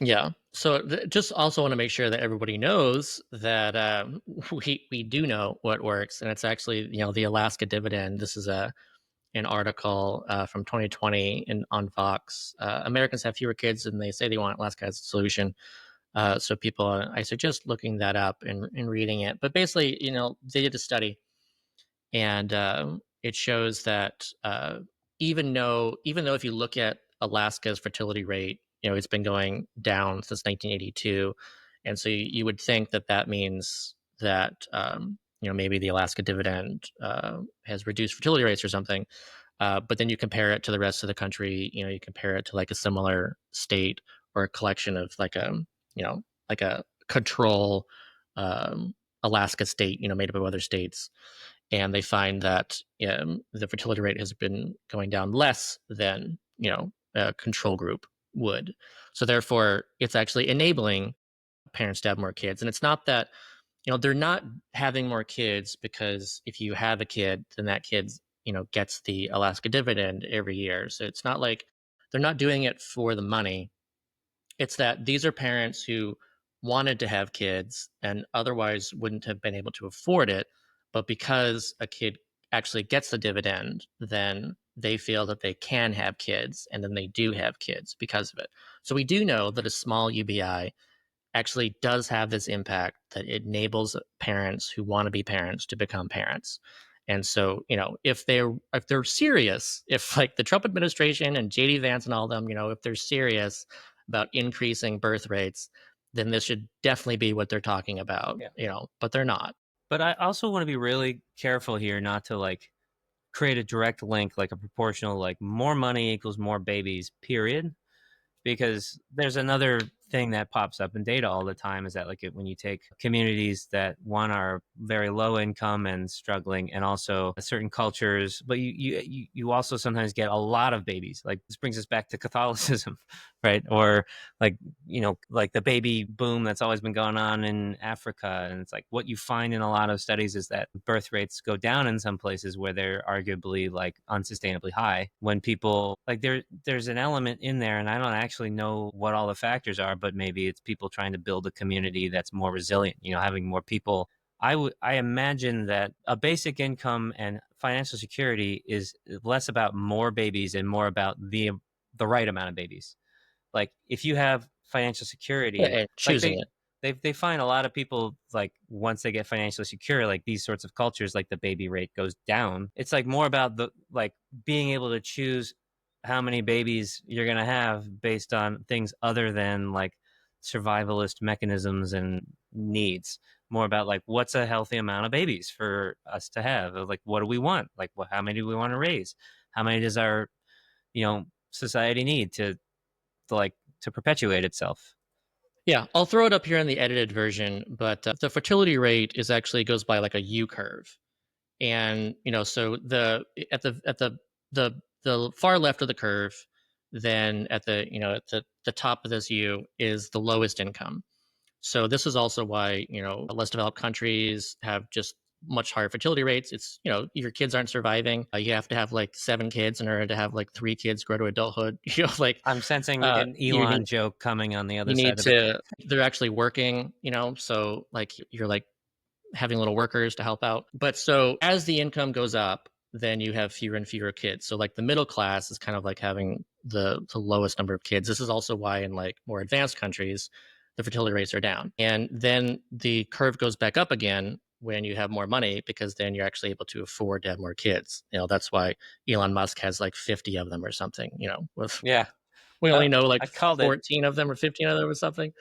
Yeah. So just also want to make sure that everybody knows that we do know what works, and it's actually, you know, the Alaska dividend. This is an article from 2020 on Fox. Americans have fewer kids than they say they want. Alaska has a solution. So people, I suggest looking that up and reading it. But basically, you know, they did a study, and it shows that even though if you look at Alaska's fertility rate, you know, it's been going down since 1982, and so you would think that means that you know, maybe the Alaska dividend has reduced fertility rates or something. But then you compare it to the rest of the country. You know, you compare it to like a similar state or a collection of like you know, like a control Alaska state, you know, made up of other states, and they find that the fertility rate has been going down less than, you know, a control group. would. So therefore, it's actually enabling parents to have more kids. And it's not that, they're not having more kids because if you have a kid, then that kid, gets the Alaska dividend every year. So it's not like they're not doing it for the money. It's that these are parents who wanted to have kids and otherwise wouldn't have been able to afford it. But because a kid actually gets the dividend, then they feel that they can have kids, and then they do have kids because of it. So we do know that a small UBI actually does have this impact, that it enables parents who want to be parents to become parents. And so, if they're serious, if like the Trump administration and JD Vance and all them, if they're serious about increasing birth rates, then this should definitely be what they're talking about, but they're not. But I also want to be really careful here not to like create a direct link, like a proportional, like more money equals more babies, period. Because there's another thing that pops up in data all the time, is that like when you take communities that one are very low income and struggling, and also certain cultures, but you also sometimes get a lot of babies. Like this brings us back to Catholicism, right? Or like, like the baby boom that's always been going on in Africa. And it's like what you find in a lot of studies is that birth rates go down in some places where they're arguably like unsustainably high, when people like there's an element in there, and I don't actually know what all the factors are, but maybe it's people trying to build a community that's more resilient, having more people. I imagine that a basic income and financial security is less about more babies and more about the right amount of babies. Like if you have financial security, and choosing it. They find a lot of people, like once they get financially secure, like these sorts of cultures, like the baby rate goes down. It's like more about the like being able to choose how many babies you're going to have based on things other than like survivalist mechanisms and needs. More about like what's a healthy amount of babies for us to have. Like what do we want? Like how many do we want to raise? How many does our society need to perpetuate itself? Yeah, I'll throw it up here in the edited version, but the fertility rate goes by like a U curve. And so at the far left of the curve, then at the top of this U is the lowest income. So this is also why less developed countries have just much higher fertility rates. It's your kids aren't surviving. You have to have like 7 kids in order to have like 3 kids grow to adulthood. Like I'm sensing an Elon joke coming on the other side of it. They're actually working, so like you're like having little workers to help out. But so as the income goes up, then you have fewer and fewer kids. So like the middle class is kind of like having the lowest number of kids. This is also why in like more advanced countries, the fertility rates are down. And then the curve goes back up again when you have more money, because then you're actually able to afford to have more kids. That's why Elon Musk has like 50 of them or something, we only know like 14 of them or 15 of them or something.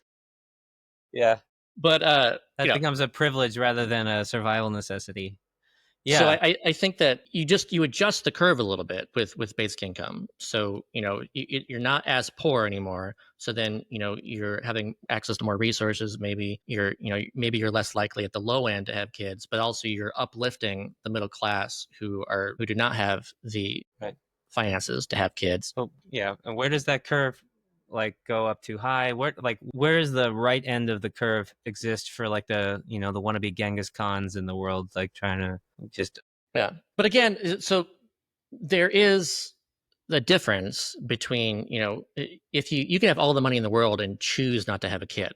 Yeah. But that becomes a privilege rather than a survival necessity. Yeah. So I think that you adjust the curve a little bit with basic income. So, you're not as poor anymore. So then, you're having access to more resources. Maybe you're less likely at the low end to have kids, but also you're uplifting the middle class who do not have the finances to have kids. Oh, yeah. And where does that curve like go up too high? Where is the right end of the curve exist for like the the wannabe Genghis Khans in the world, like trying to just But again, so there is the difference between if you can have all the money in the world and choose not to have a kid,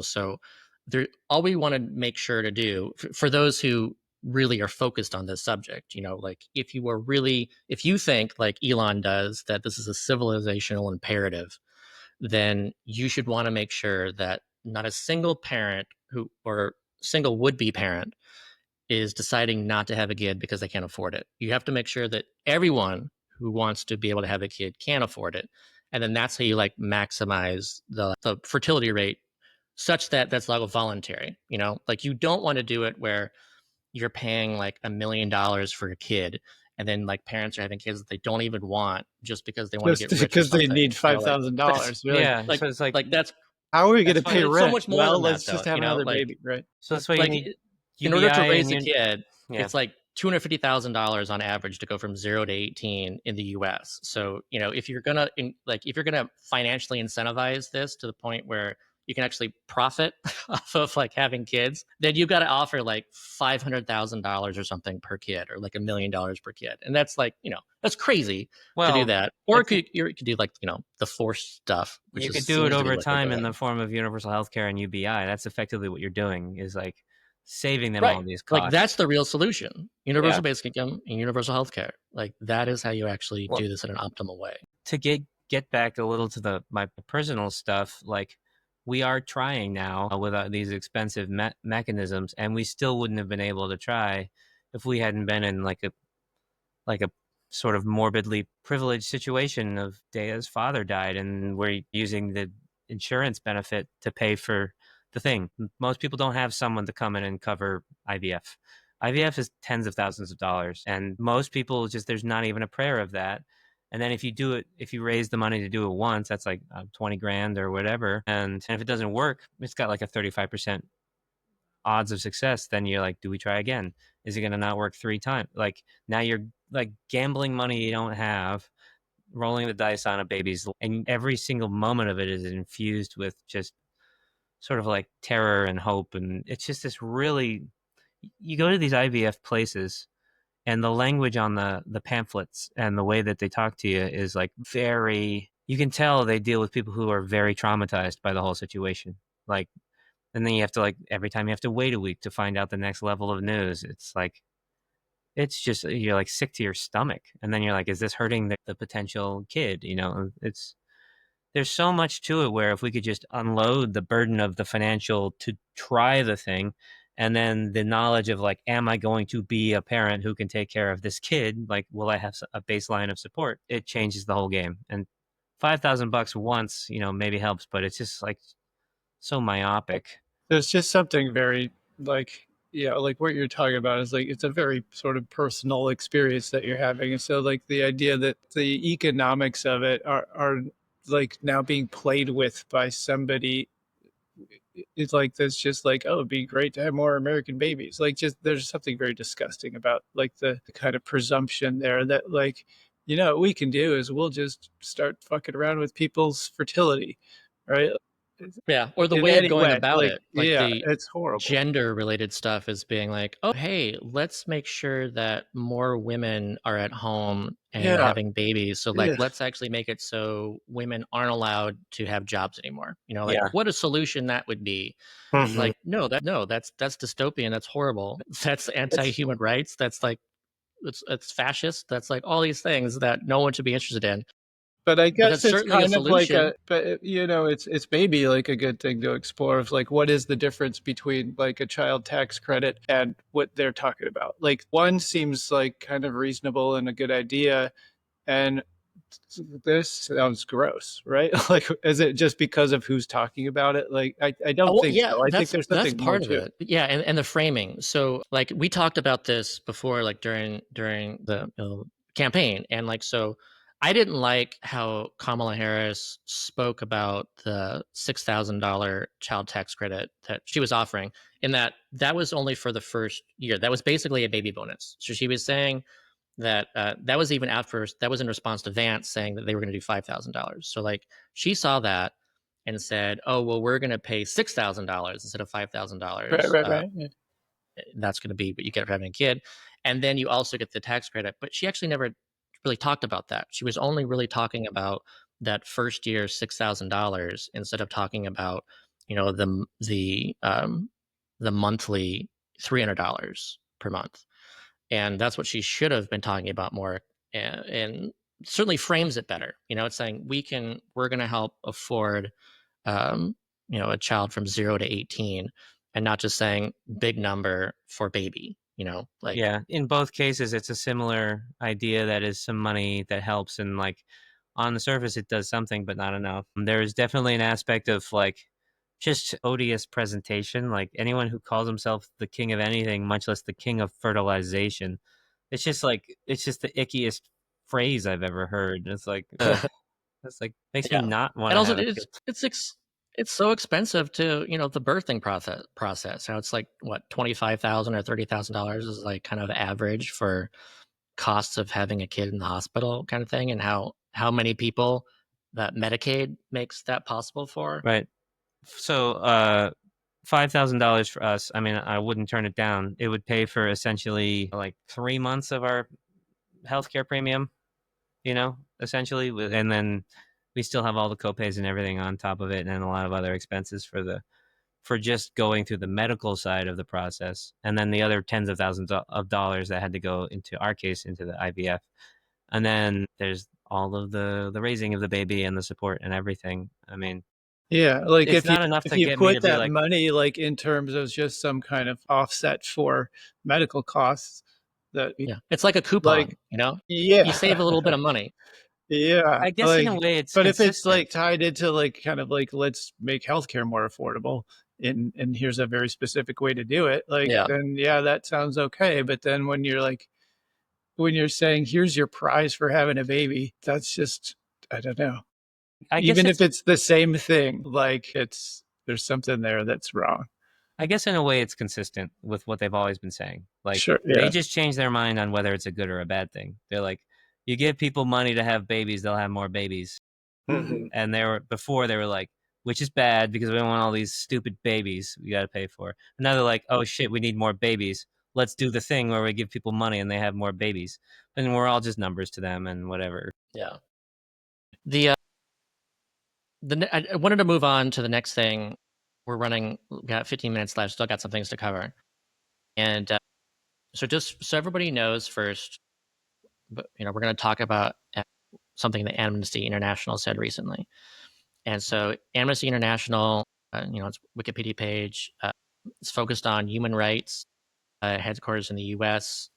so there, all we want to make sure to do for those who really are focused on this subject, like if you think like Elon does that this is a civilizational imperative, then you should want to make sure that not a single parent or single would-be parent is deciding not to have a kid because they can't afford it. You have to make sure that everyone who wants to be able to have a kid can afford it. And then that's how you like maximize the fertility rate such that that's like voluntary, like you don't want to do it where you're paying like $1 million for a kid, and then like parents are having kids that they don't even want just because they want to get rich because they need $5,000. Really? Yeah, like, so it's like that's how are we going to pay rent? So much more well, than let's that, just though, have another baby, right? So that's why you need in order to raise a kid, it's like $250,000 on average to go from 0 to 18 in the US. So, if you're gonna financially incentivize this to the point where you can actually profit off of like having kids, then you've got to offer like $500,000 or something per kid, or like $1 million per kid, and that's like that's crazy to do that. Or you could do like the forced stuff, which you could do seems it to be over what they're time in doing. the form of universal health care and UBI. That's effectively what you're doing, is like saving them Right. all these costs. Like that's the real solution. Universal basic income and universal health care. Like that is how you actually do this in an optimal way. To get back a little to my personal stuff, like we are trying now without these expensive mechanisms, and we still wouldn't have been able to try if we hadn't been in like a sort of morbidly privileged situation of Daya's father died, and we're using the insurance benefit to pay for the thing. Most people don't have someone to come in and cover IVF. IVF is tens of thousands of dollars, and most people there's not even a prayer of that. And then if you raise the money to do it once, that's like 20 grand or whatever. And if it doesn't work, it's got like a 35% odds of success. Then you're like, do we try again? Is it going to not work 3 times? Like now you're like gambling money you don't have, rolling the dice on a baby's, and every single moment of it is infused with just sort of like terror and hope. And it's just this really, you go to these IVF places, and the language on the pamphlets and the way that they talk to you is like very, you can tell they deal with people who are very traumatized by the whole situation. Like, and then you have to like, every time you have to wait a week to find out the next level of news. It's like, it's just, you're like sick to your stomach. And then you're like, is this hurting the potential kid? There's so much to it where if we could just unload the burden of the financial to try the thing, and then the knowledge of like, am I going to be a parent who can take care of this kid? Like, will I have a baseline of support? It changes the whole game. And $5,000 once, maybe helps, but it's just like so myopic. There's just something very like what you're talking about is like it's a very sort of personal experience that you're having, and so like the idea that the economics of it are like now being played with by somebody, it's like that's just like, oh, it'd be great to have more American babies. Like, just there's something very disgusting about like the kind of presumption there that like, what we can do is we'll just start fucking around with people's fertility, right? Yeah, or the In way of any going way, about it, like the it's horrible. gender-related stuff is being like, oh, hey, let's make sure that more women are at home and having babies. So, like, let's actually make it so women aren't allowed to have jobs anymore. What a solution that would be. Like, no, that's dystopian. That's horrible. That's anti-human rights. That's like, it's fascist. That's like all these things that no one should be interested in. But I guess it's certainly a kind of like solution. it's maybe like a good thing to explore of like, what is the difference between like a child tax credit and what they're talking about? Like one seems like kind of reasonable and a good idea, and this sounds gross, right? Like, is it just because of who's talking about it? Like, I don't think so. I think there's something that's more part of to it. Yeah, and the framing. So, like, we talked about this before, like during the campaign, and like, so I didn't like how Kamala Harris spoke about the $6,000 child tax credit that she was offering, in that was only for the first year. That was basically a baby bonus. So she was saying that that was even after, that was in response to Vance saying that they were going to do $5,000. So like she saw that and said, "Oh well, we're going to pay $6,000 instead of $5,000. Right. Yeah. That's going to be what you get for having a kid, and then you also get the tax credit." But she actually never really talked about that. She was only really talking about that first year $6,000 instead of talking about the monthly $300 per month. And that's what she should have been talking about more, and certainly frames it better. It's saying we're going to help afford a child from 0 to 18, and not just saying big number for baby. Like, yeah, in both cases it's a similar idea that is some money that helps, and like on the surface it does something but not enough. There's definitely an aspect of like just odious presentation. Like anyone who calls himself the king of anything, much less the king of fertilization, it's just the ickiest phrase I've ever heard. It's like it's like makes me not want and to also have a kid. It's so expensive to, the birthing process. How it's like what, $25,000 or $30,000 is like kind of average for costs of having a kid in the hospital kind of thing, and how many people that Medicaid makes that possible for. Right. So $5,000 for us. I mean, I wouldn't turn it down. It would pay for essentially like 3 months of our healthcare premium, essentially, and then we still have all the copays and everything on top of it, and a lot of other expenses for just going through the medical side of the process, and then the other tens of thousands of dollars that had to go into our case into the IVF, and then there's all of the raising of the baby and the support and everything. I mean, Yeah, like it's not enough if to you get me to put be that like, money like in terms of just some kind of offset for medical costs, that Yeah, it's like a coupon, like you yeah. save a little bit of money. Yeah, I guess in a like, way it's but if it's consistent. like tied into like kind of like let's make healthcare more affordable, and here's a very specific way to do it, like Yeah. then yeah, that sounds okay. But then when you're saying here's your prize for having a baby, that's just, I don't know. I guess Even if it's the same thing, like there's something there that's wrong. I guess in a way it's consistent with what they've always been saying. Like Sure, they yeah. just change their mind on whether it's a good or a bad thing. They're like, you give people money to have babies, they'll have more babies. And before they were like, which is bad because we don't want all these stupid babies we got to pay for. And now they're like, oh shit, we need more babies. Let's do the thing where we give people money and they have more babies. And we're all just numbers to them and whatever. Yeah. I wanted to move on to the next thing. We got 15 minutes left, still got some things to cover. And so just so everybody knows first, but we're going to talk about something that Amnesty International said recently. And so Amnesty International, its Wikipedia page, is focused on human rights, headquarters in the U.S.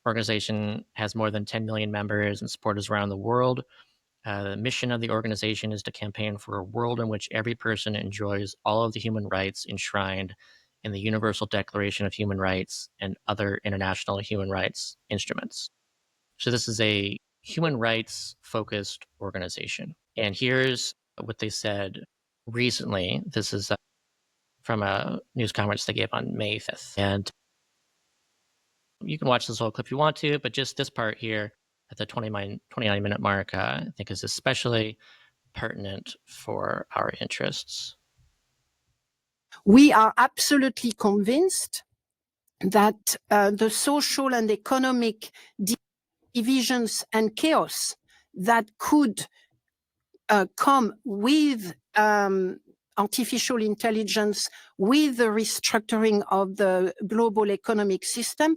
Organization has more than 10 million members and supporters around the world. The mission of the organization is to campaign for a world in which every person enjoys all of the human rights enshrined in the Universal Declaration of Human Rights and other international human rights instruments. So this is a human rights focused organization. And here's what they said recently. This is from a news conference they gave on May 5th. And you can watch this whole clip if you want to, but just this part here at the 29-minute mark, I think is especially pertinent for our interests. We are absolutely convinced that the social and economic divisions and chaos that could come with artificial intelligence, with the restructuring of the global economic system,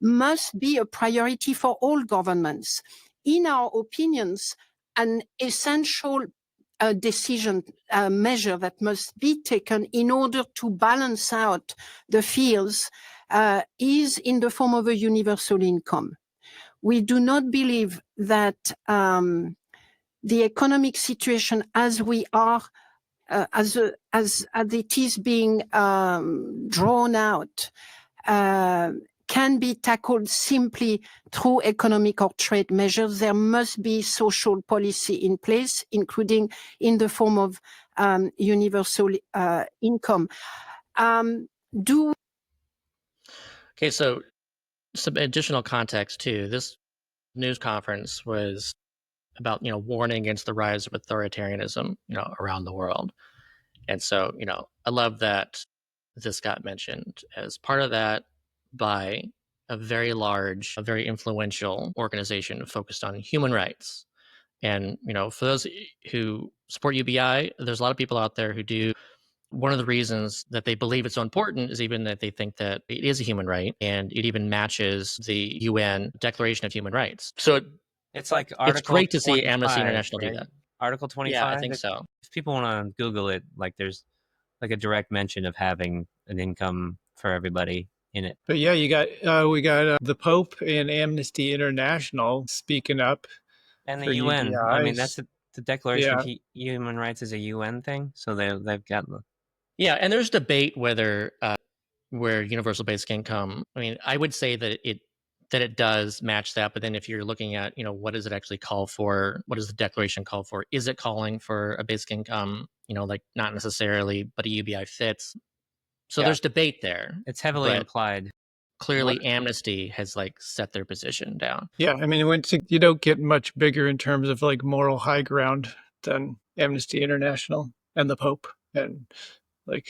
must be a priority for all governments. In our opinions, an essential decision measure that must be taken in order to balance out the fields is in the form of a universal income. We do not believe that the economic situation as we are, as it is being drawn out, can be tackled simply through economic or trade measures. There must be social policy in place, including in the form of universal income. Okay, so some additional context too. This news conference was about warning against the rise of authoritarianism around the world. And so I love that this got mentioned as part of that by a very large, a very influential organization focused on human rights. And for those who support UBI, there's a lot of people out there who do. One of the reasons that they believe it's so important is even that they think that it is a human right, and it even matches the UN Declaration of Human Rights. So it's like Article it's great to see Amnesty 25, International right? do that. Article 25. Yeah, I think so. If people want to Google it, like there's like a direct mention of having an income for everybody in it. But yeah, we got the Pope and Amnesty International speaking up, and the for UN. UBIs. I mean, that's the Declaration Yeah. of Human Rights is a UN thing, so they've got. Yeah, and there's debate whether where universal basic income. I mean, I would say that it that it does match that. But then if you're looking at, what does it actually call for? What does the declaration call for? Is it calling for a basic income? Like not necessarily, but a UBI fits. So there's debate there. It's heavily but implied. Clearly, Amnesty has set their position down. Yeah, I mean, you don't get much bigger in terms of moral high ground than Amnesty International and the Pope, and I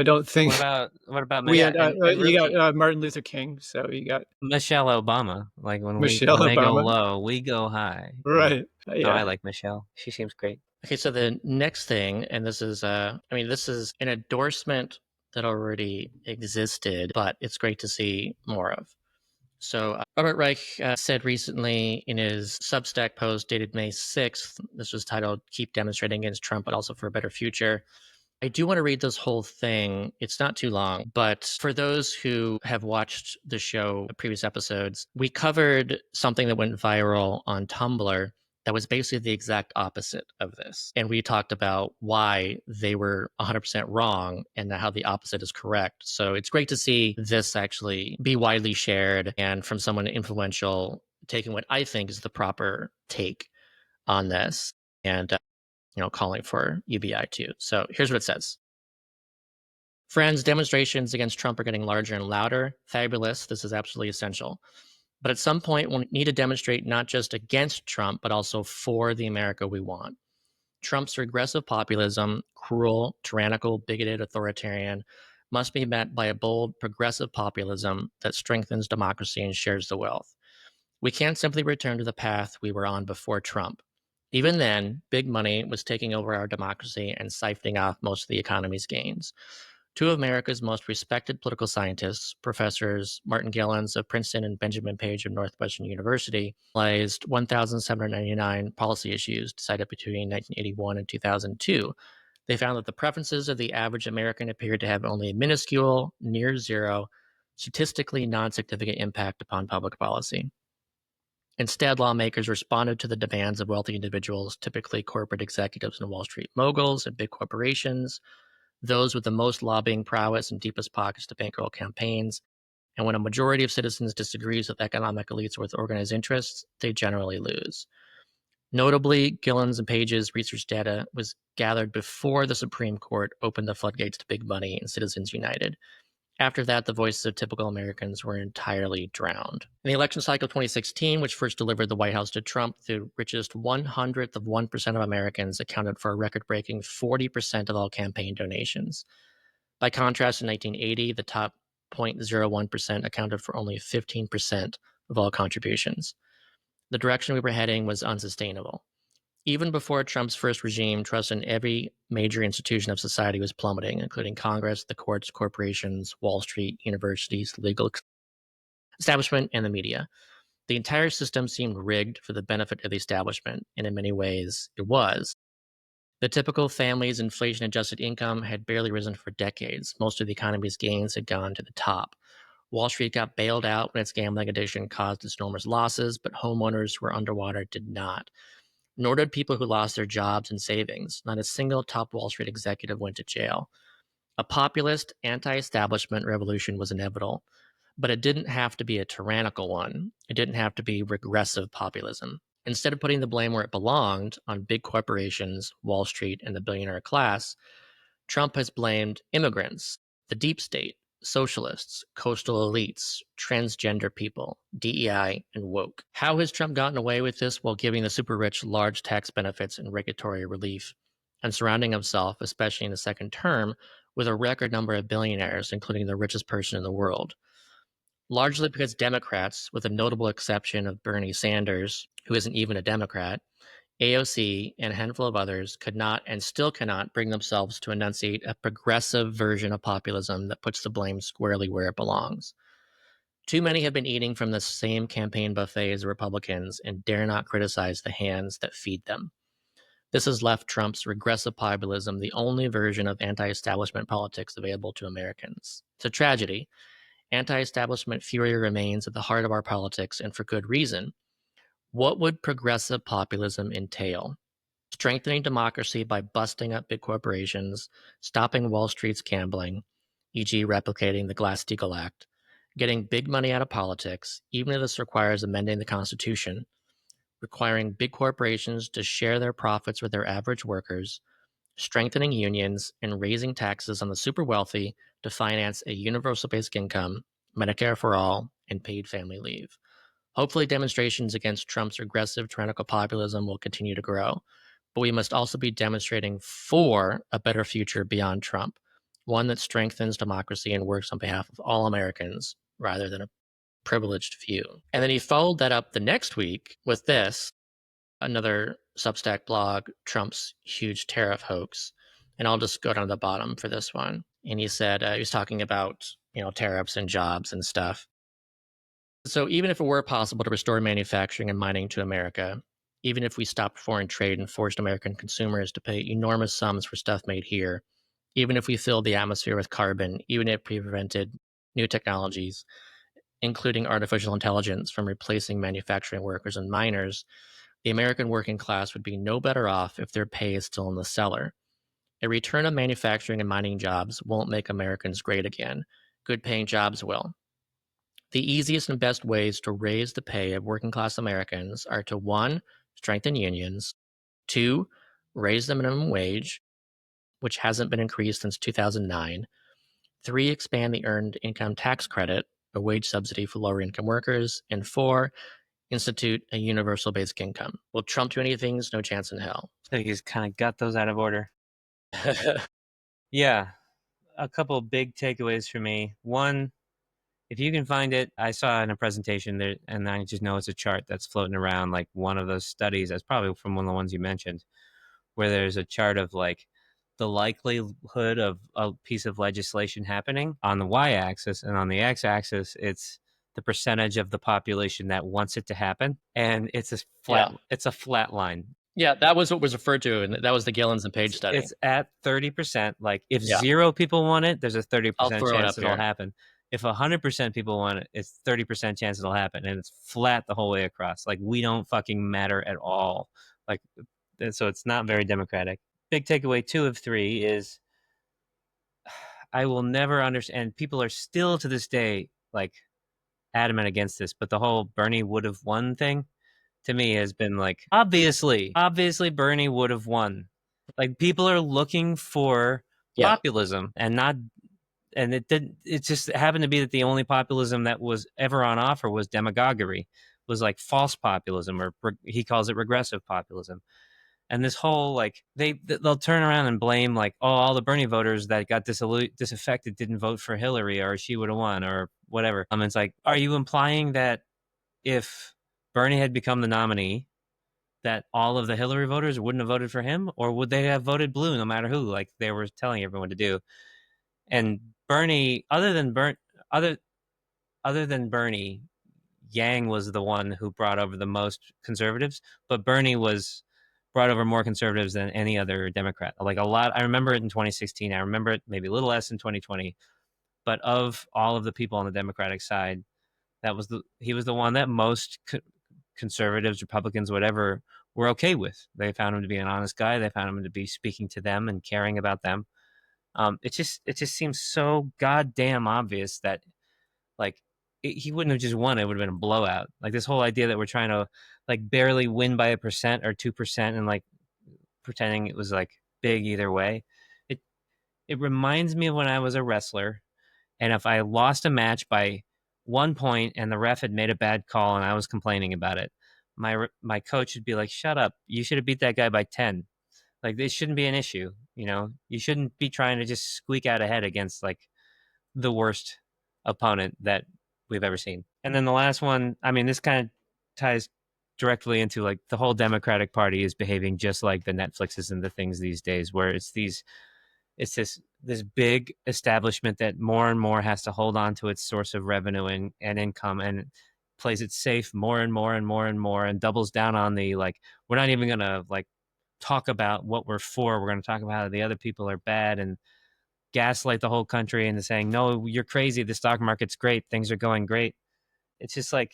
don't think. What about we had really, you got Martin Luther King, so you got Michelle Obama. Like when Michelle they go Obama. low, we go high. Right. No, I like Michelle. She seems great. Okay, so the next thing, and this is this is an endorsement that already existed, but it's great to see more of. So Robert Reich said recently in his Substack post dated May 6th, this was titled Keep Demonstrating Against Trump, but also for a Better Future. I do want to read this whole thing. It's not too long, but for those who have watched the show, previous episodes, we covered something that went viral on Tumblr that was basically the exact opposite of this. And we talked about why they were 100% wrong and how the opposite is correct. So it's great to see this actually be widely shared and from someone influential taking what I think is the proper take on this and calling for UBI too. So here's what it says. Friends, demonstrations against Trump are getting larger and louder. Fabulous. This is absolutely essential. But at some point, we'll need to demonstrate not just against Trump, but also for the America we want. Trump's regressive populism, cruel, tyrannical, bigoted, authoritarian, must be met by a bold, progressive populism that strengthens democracy and shares the wealth. We can't simply return to the path we were on before Trump. Even then, big money was taking over our democracy and siphoning off most of the economy's gains. Two of America's most respected political scientists, professors Martin Gillens of Princeton and Benjamin Page of Northwestern University, analyzed 1,799 policy issues decided between 1981 and 2002. They found that the preferences of the average American appeared to have only a minuscule, near zero, statistically non-significant impact upon public policy. Instead, lawmakers responded to the demands of wealthy individuals, typically corporate executives and Wall Street moguls and big corporations, those with the most lobbying prowess and deepest pockets to bankroll campaigns. And when a majority of citizens disagrees with economic elites or with organized interests, they generally lose. Notably, Gillens and Page's research data was gathered before the Supreme Court opened the floodgates to big money and Citizens United. After that, the voices of typical Americans were entirely drowned. In the election cycle of 2016, which first delivered the White House to Trump, the richest 1/100th of 1% of Americans accounted for a record-breaking 40% of all campaign donations. By contrast, in 1980, the top 0.01% accounted for only 15% of all contributions. The direction we were heading was unsustainable. Even before Trump's first regime, trust in every major institution of society was plummeting, including Congress, the courts, corporations, Wall Street, universities, the legal establishment, and the media. The entire system seemed rigged for the benefit of the establishment, and in many ways, it was. The typical family's inflation-adjusted income had barely risen for decades. Most of the economy's gains had gone to the top. Wall Street got bailed out when its gambling addiction caused its enormous losses, but homeowners who were underwater did not. Nor did people who lost their jobs and savings. Not a single top Wall Street executive went to jail. A populist, anti-establishment revolution was inevitable, but it didn't have to be a tyrannical one. It didn't have to be regressive populism. Instead of putting the blame where it belonged, on big corporations, Wall Street, and the billionaire class, Trump has blamed immigrants, the deep state, socialists, coastal elites, transgender people, DEI, and woke. How has Trump gotten away with this while giving the super rich large tax benefits and regulatory relief, and surrounding himself, especially in the second term, with a record number of billionaires, including the richest person in the world? Largely because Democrats, with a notable exception of Bernie Sanders, who isn't even a Democrat, AOC, and a handful of others could not and still cannot bring themselves to enunciate a progressive version of populism that puts the blame squarely where it belongs. Too many have been eating from the same campaign buffet as the Republicans and dare not criticize the hands that feed them. This has left Trump's regressive populism the only version of anti-establishment politics available to Americans. It's a tragedy. Anti-establishment fury remains at the heart of our politics, and for good reason. What would progressive populism entail? Strengthening democracy by busting up big corporations, stopping Wall Street's gambling, e.g. replicating the Glass-Steagall Act, getting big money out of politics, even if this requires amending the Constitution, requiring big corporations to share their profits with their average workers, strengthening unions, and raising taxes on the super wealthy to finance a universal basic income, Medicare for all, and paid family leave. Hopefully, demonstrations against Trump's regressive, tyrannical populism will continue to grow, but we must also be demonstrating for a better future beyond Trump, one that strengthens democracy and works on behalf of all Americans rather than a privileged few. And then he followed that up the next week with this, another Substack blog, Trump's huge tariff hoax. And I'll just go down to the bottom for this one. And he said, he was talking about, tariffs and jobs and stuff. So even if it were possible to restore manufacturing and mining to America, even if we stopped foreign trade and forced American consumers to pay enormous sums for stuff made here, even if we filled the atmosphere with carbon, even if we prevented new technologies, including artificial intelligence, from replacing manufacturing workers and miners, the American working class would be no better off if their pay is still in the cellar. A return of manufacturing and mining jobs won't make Americans great again. Good paying jobs will. The easiest and best ways to raise the pay of working class Americans are to 1. Strengthen unions, 2. Raise the minimum wage, which hasn't been increased since 2009, 3. Expand the earned income tax credit, a wage subsidy for lower income workers, and 4. Institute a universal basic income. Will Trump do any things? No chance in hell. So he's kind of got those out of order. Yeah, a couple big takeaways for me. One, if you can find it, I saw in a presentation there, and I just know it's a chart that's floating around, like one of those studies. That's probably from one of the ones you mentioned, where there's a chart of like the likelihood of a piece of legislation happening on the y-axis, and on the x-axis, it's the percentage of the population that wants it to happen, and it's a flat. Yeah. It's a flat line. Yeah, that was what was referred to, and that was the Gillens and Page study. It's at 30%. Like if 0 people want it, there's a 30% chance it'll happen. If 100% people want it, it's 30% chance it'll happen, and it's flat the whole way across. Like we don't fucking matter at all. Like, so it's not very democratic. Big takeaway 2 of 3 is I will never understand. People are still to this day like adamant against this, but the whole Bernie would have won thing to me has been like, obviously Bernie would have won. Like people are looking for populism and it just happened to be that the only populism that was ever on offer was demagoguery, was like false populism, or he calls it regressive populism. And this whole like they'll turn around and blame like, oh, all the Bernie voters that got disaffected didn't vote for Hillary, or she would have won, or whatever. It's like, are you implying that if Bernie had become the nominee, that all of the Hillary voters wouldn't have voted for him, or would they have voted blue no matter who, like they were telling everyone to do? And Bernie, other than Bernie, Yang was the one who brought over the most conservatives, but Bernie brought over more conservatives than any other Democrat. Like a lot, I remember it in 2016. I remember it maybe a little less in 2020. But of all of the people on the Democratic side, he was the one that most conservatives, Republicans, whatever, were okay with. They found him to be an honest guy. They found him to be speaking to them and caring about them. It just seems so goddamn obvious that like he wouldn't have just won. It would have been a blowout. Like this whole idea that we're trying to like barely win by 1% or 2% and like pretending it was like big either way. It reminds me of when I was a wrestler, and if I lost a match by 1 point and the ref had made a bad call and I was complaining about it, my coach would be like, "Shut up! You should have beat that guy by 10. Like this shouldn't be an issue. You know, you shouldn't be trying to just squeak out ahead against like the worst opponent that we've ever seen." And then the last one, I mean, this kind of ties directly into like the whole Democratic Party is behaving just like the Netflixes and the things these days, where it's this big establishment that more and more has to hold on to its source of revenue and income, and plays it safe more and more and more and more, and doubles down on the like, we're not even gonna like talk about what we're for. We're going to talk about how the other people are bad, and gaslight the whole country into saying, no, you're crazy. The stock market's great. Things are going great. It's just like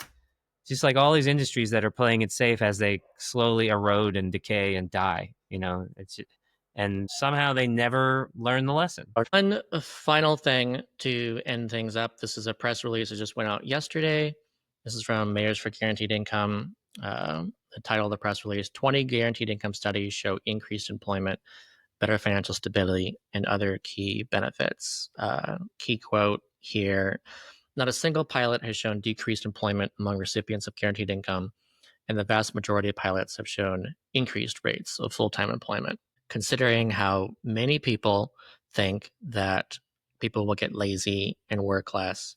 all these industries that are playing it safe as they slowly erode and decay and die. You know, and somehow they never learn the lesson. One final thing to end things up. This is a press release that just went out yesterday. This is from Mayors for Guaranteed Income. The title of the press release: 20 guaranteed income studies show increased employment, better financial stability, and other key benefits. Key quote here: not a single pilot has shown decreased employment among recipients of guaranteed income, and the vast majority of pilots have shown increased rates of full-time employment. Considering how many people think that people will get lazy and work less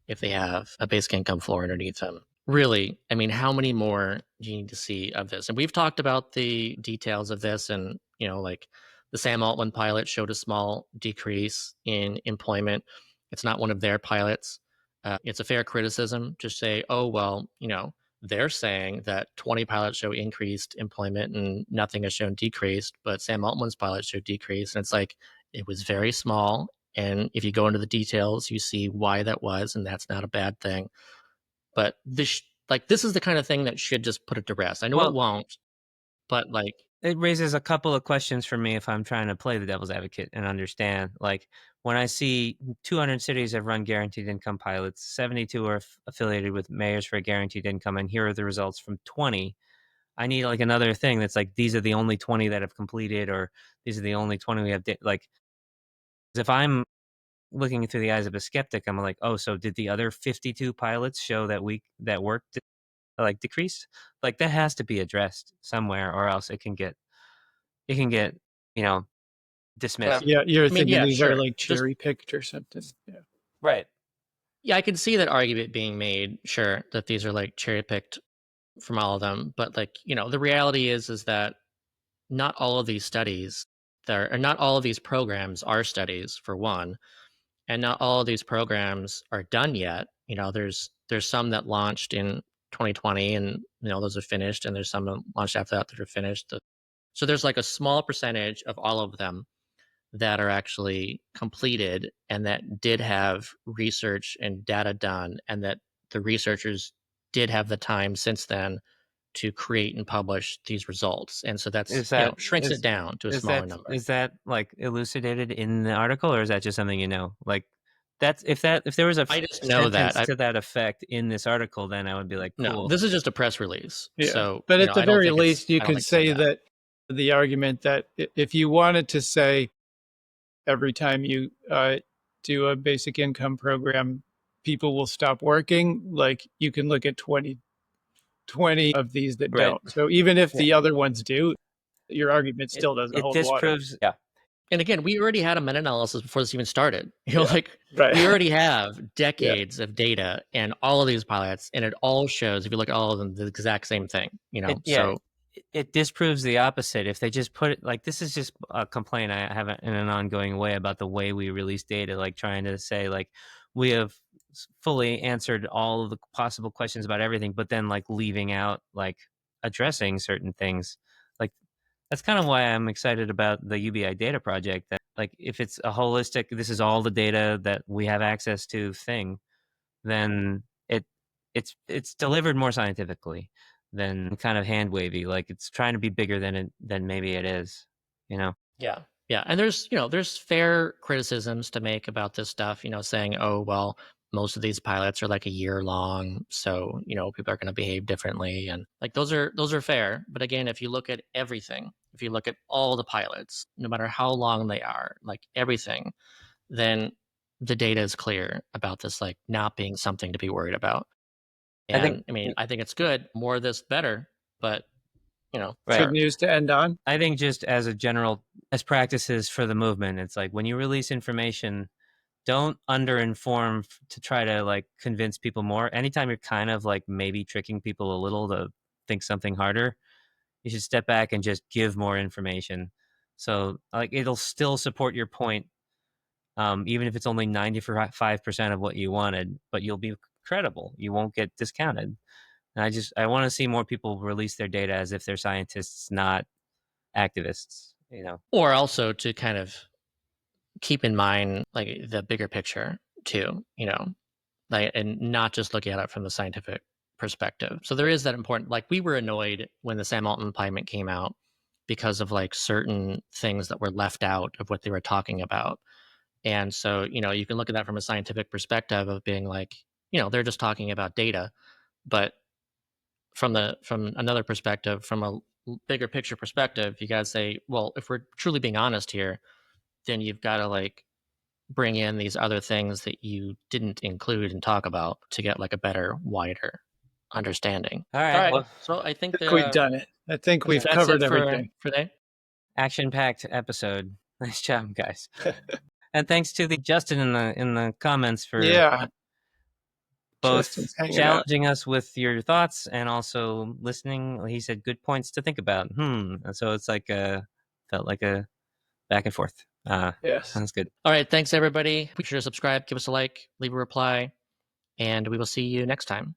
if they have a basic income floor underneath them. Really, I mean, how many more do you need to see of this? And we've talked about the details of this, and, like the Sam Altman pilot showed a small decrease in employment. It's not one of their pilots. It's a fair criticism to say, oh, well, they're saying that 20 pilots show increased employment and nothing has shown decreased, but Sam Altman's pilots show decrease. And it's like, it was very small. And if you go into the details, you see why that was, and that's not a bad thing. But this is the kind of thing that should just put it to rest. I know it won't, but it raises a couple of questions for me if I'm trying to play the devil's advocate and understand. Like, when I see 200 cities have run guaranteed income pilots, 72 are affiliated with Mayors for Guaranteed Income, and here are the results from 20. I need like another thing that's like, these are the only 20 that have completed, or these are the only 20 we have. Like, if I'm looking through the eyes of a skeptic, I'm like, oh, so did the other 52 pilots show that work decreased? Like, that has to be addressed somewhere, or else it can get dismissed. Yeah, you're thinking these are like cherry picked or something. Yeah. Right. Yeah, I can see that argument being made, sure, that these are like cherry picked from all of them. But the reality is that not all of these studies not all of these programs are studies, for one, and not all of these programs are done yet. There's some that launched in 2020, and those are finished, and there's some that launched after that are finished. So there's like a small percentage of all of them that are actually completed and that did have research and data done, and that the researchers did have the time since then to create and publish these results. And so shrinks it down to a smaller number. Is that like elucidated in the article, or is that just something like that's if there was a I just know that to that effect in this article, then I would be like, cool. No, this is just a press release. Yeah. So, but at the very least, you could say that the argument that if you wanted to say every time you do a basic income program, people will stop working, like you can look at 20 of these that don't. So even if the other ones do, your argument still doesn't hold water. Yeah. And again, we already had a meta-analysis before this even started. We already have decades of data and all of these pilots, and it all shows, if you look at all of them, the exact same thing. It disproves the opposite. If they just put it like, this is just a complaint I have in an ongoing way about the way we release data, like trying to say like we have fully answered all of the possible questions about everything, but then like leaving out like addressing certain things. Like, that's kind of why I'm excited about the UBI data project. That like, if it's a holistic, this is all the data that we have access to thing, then it's delivered more scientifically than kind of hand wavy. Like, it's trying to be bigger than maybe it is. Yeah. And there's fair criticisms to make about this stuff, saying, oh, well, most of these pilots are like a year long, so people are going to behave differently, and like those are fair. But again, if you look at everything, if you look at all the pilots, no matter how long they are, like everything, then the data is clear about this like not being something to be worried about. And I think it's good. More of this, better. But good news to end on. I think just as a general as practices for the movement, it's like when you release information, don't underinform to try to like convince people more. Anytime you're kind of like maybe tricking people a little to think something harder, you should step back and just give more information. So like it'll still support your point, even if it's only 95% of what you wanted, but you'll be credible. You won't get discounted. And I want to see more people release their data as if they're scientists, not activists, Or also to kind of keep in mind like the bigger picture too, like, and not just looking at it from the scientific perspective. So there is that important, like we were annoyed when the Sam Altman pilot came out because of like certain things that were left out of what they were talking about. And so, you can look at that from a scientific perspective of being like, they're just talking about data. But from another perspective, from a bigger picture perspective, you got to say, well, if we're truly being honest here, then you've got to like bring in these other things that you didn't include and talk about to get like a better, wider understanding. All right. Well, so I think we've done it. I think we've covered everything for today. Action-packed episode. Nice job, guys. And thanks to Justin in the comments for both challenging us with your thoughts and also listening. He said good points to think about. So it's like felt like a back and forth. Yes. Sounds good. All right. Thanks, everybody. Be sure to subscribe, give us a like, leave a reply, and we will see you next time.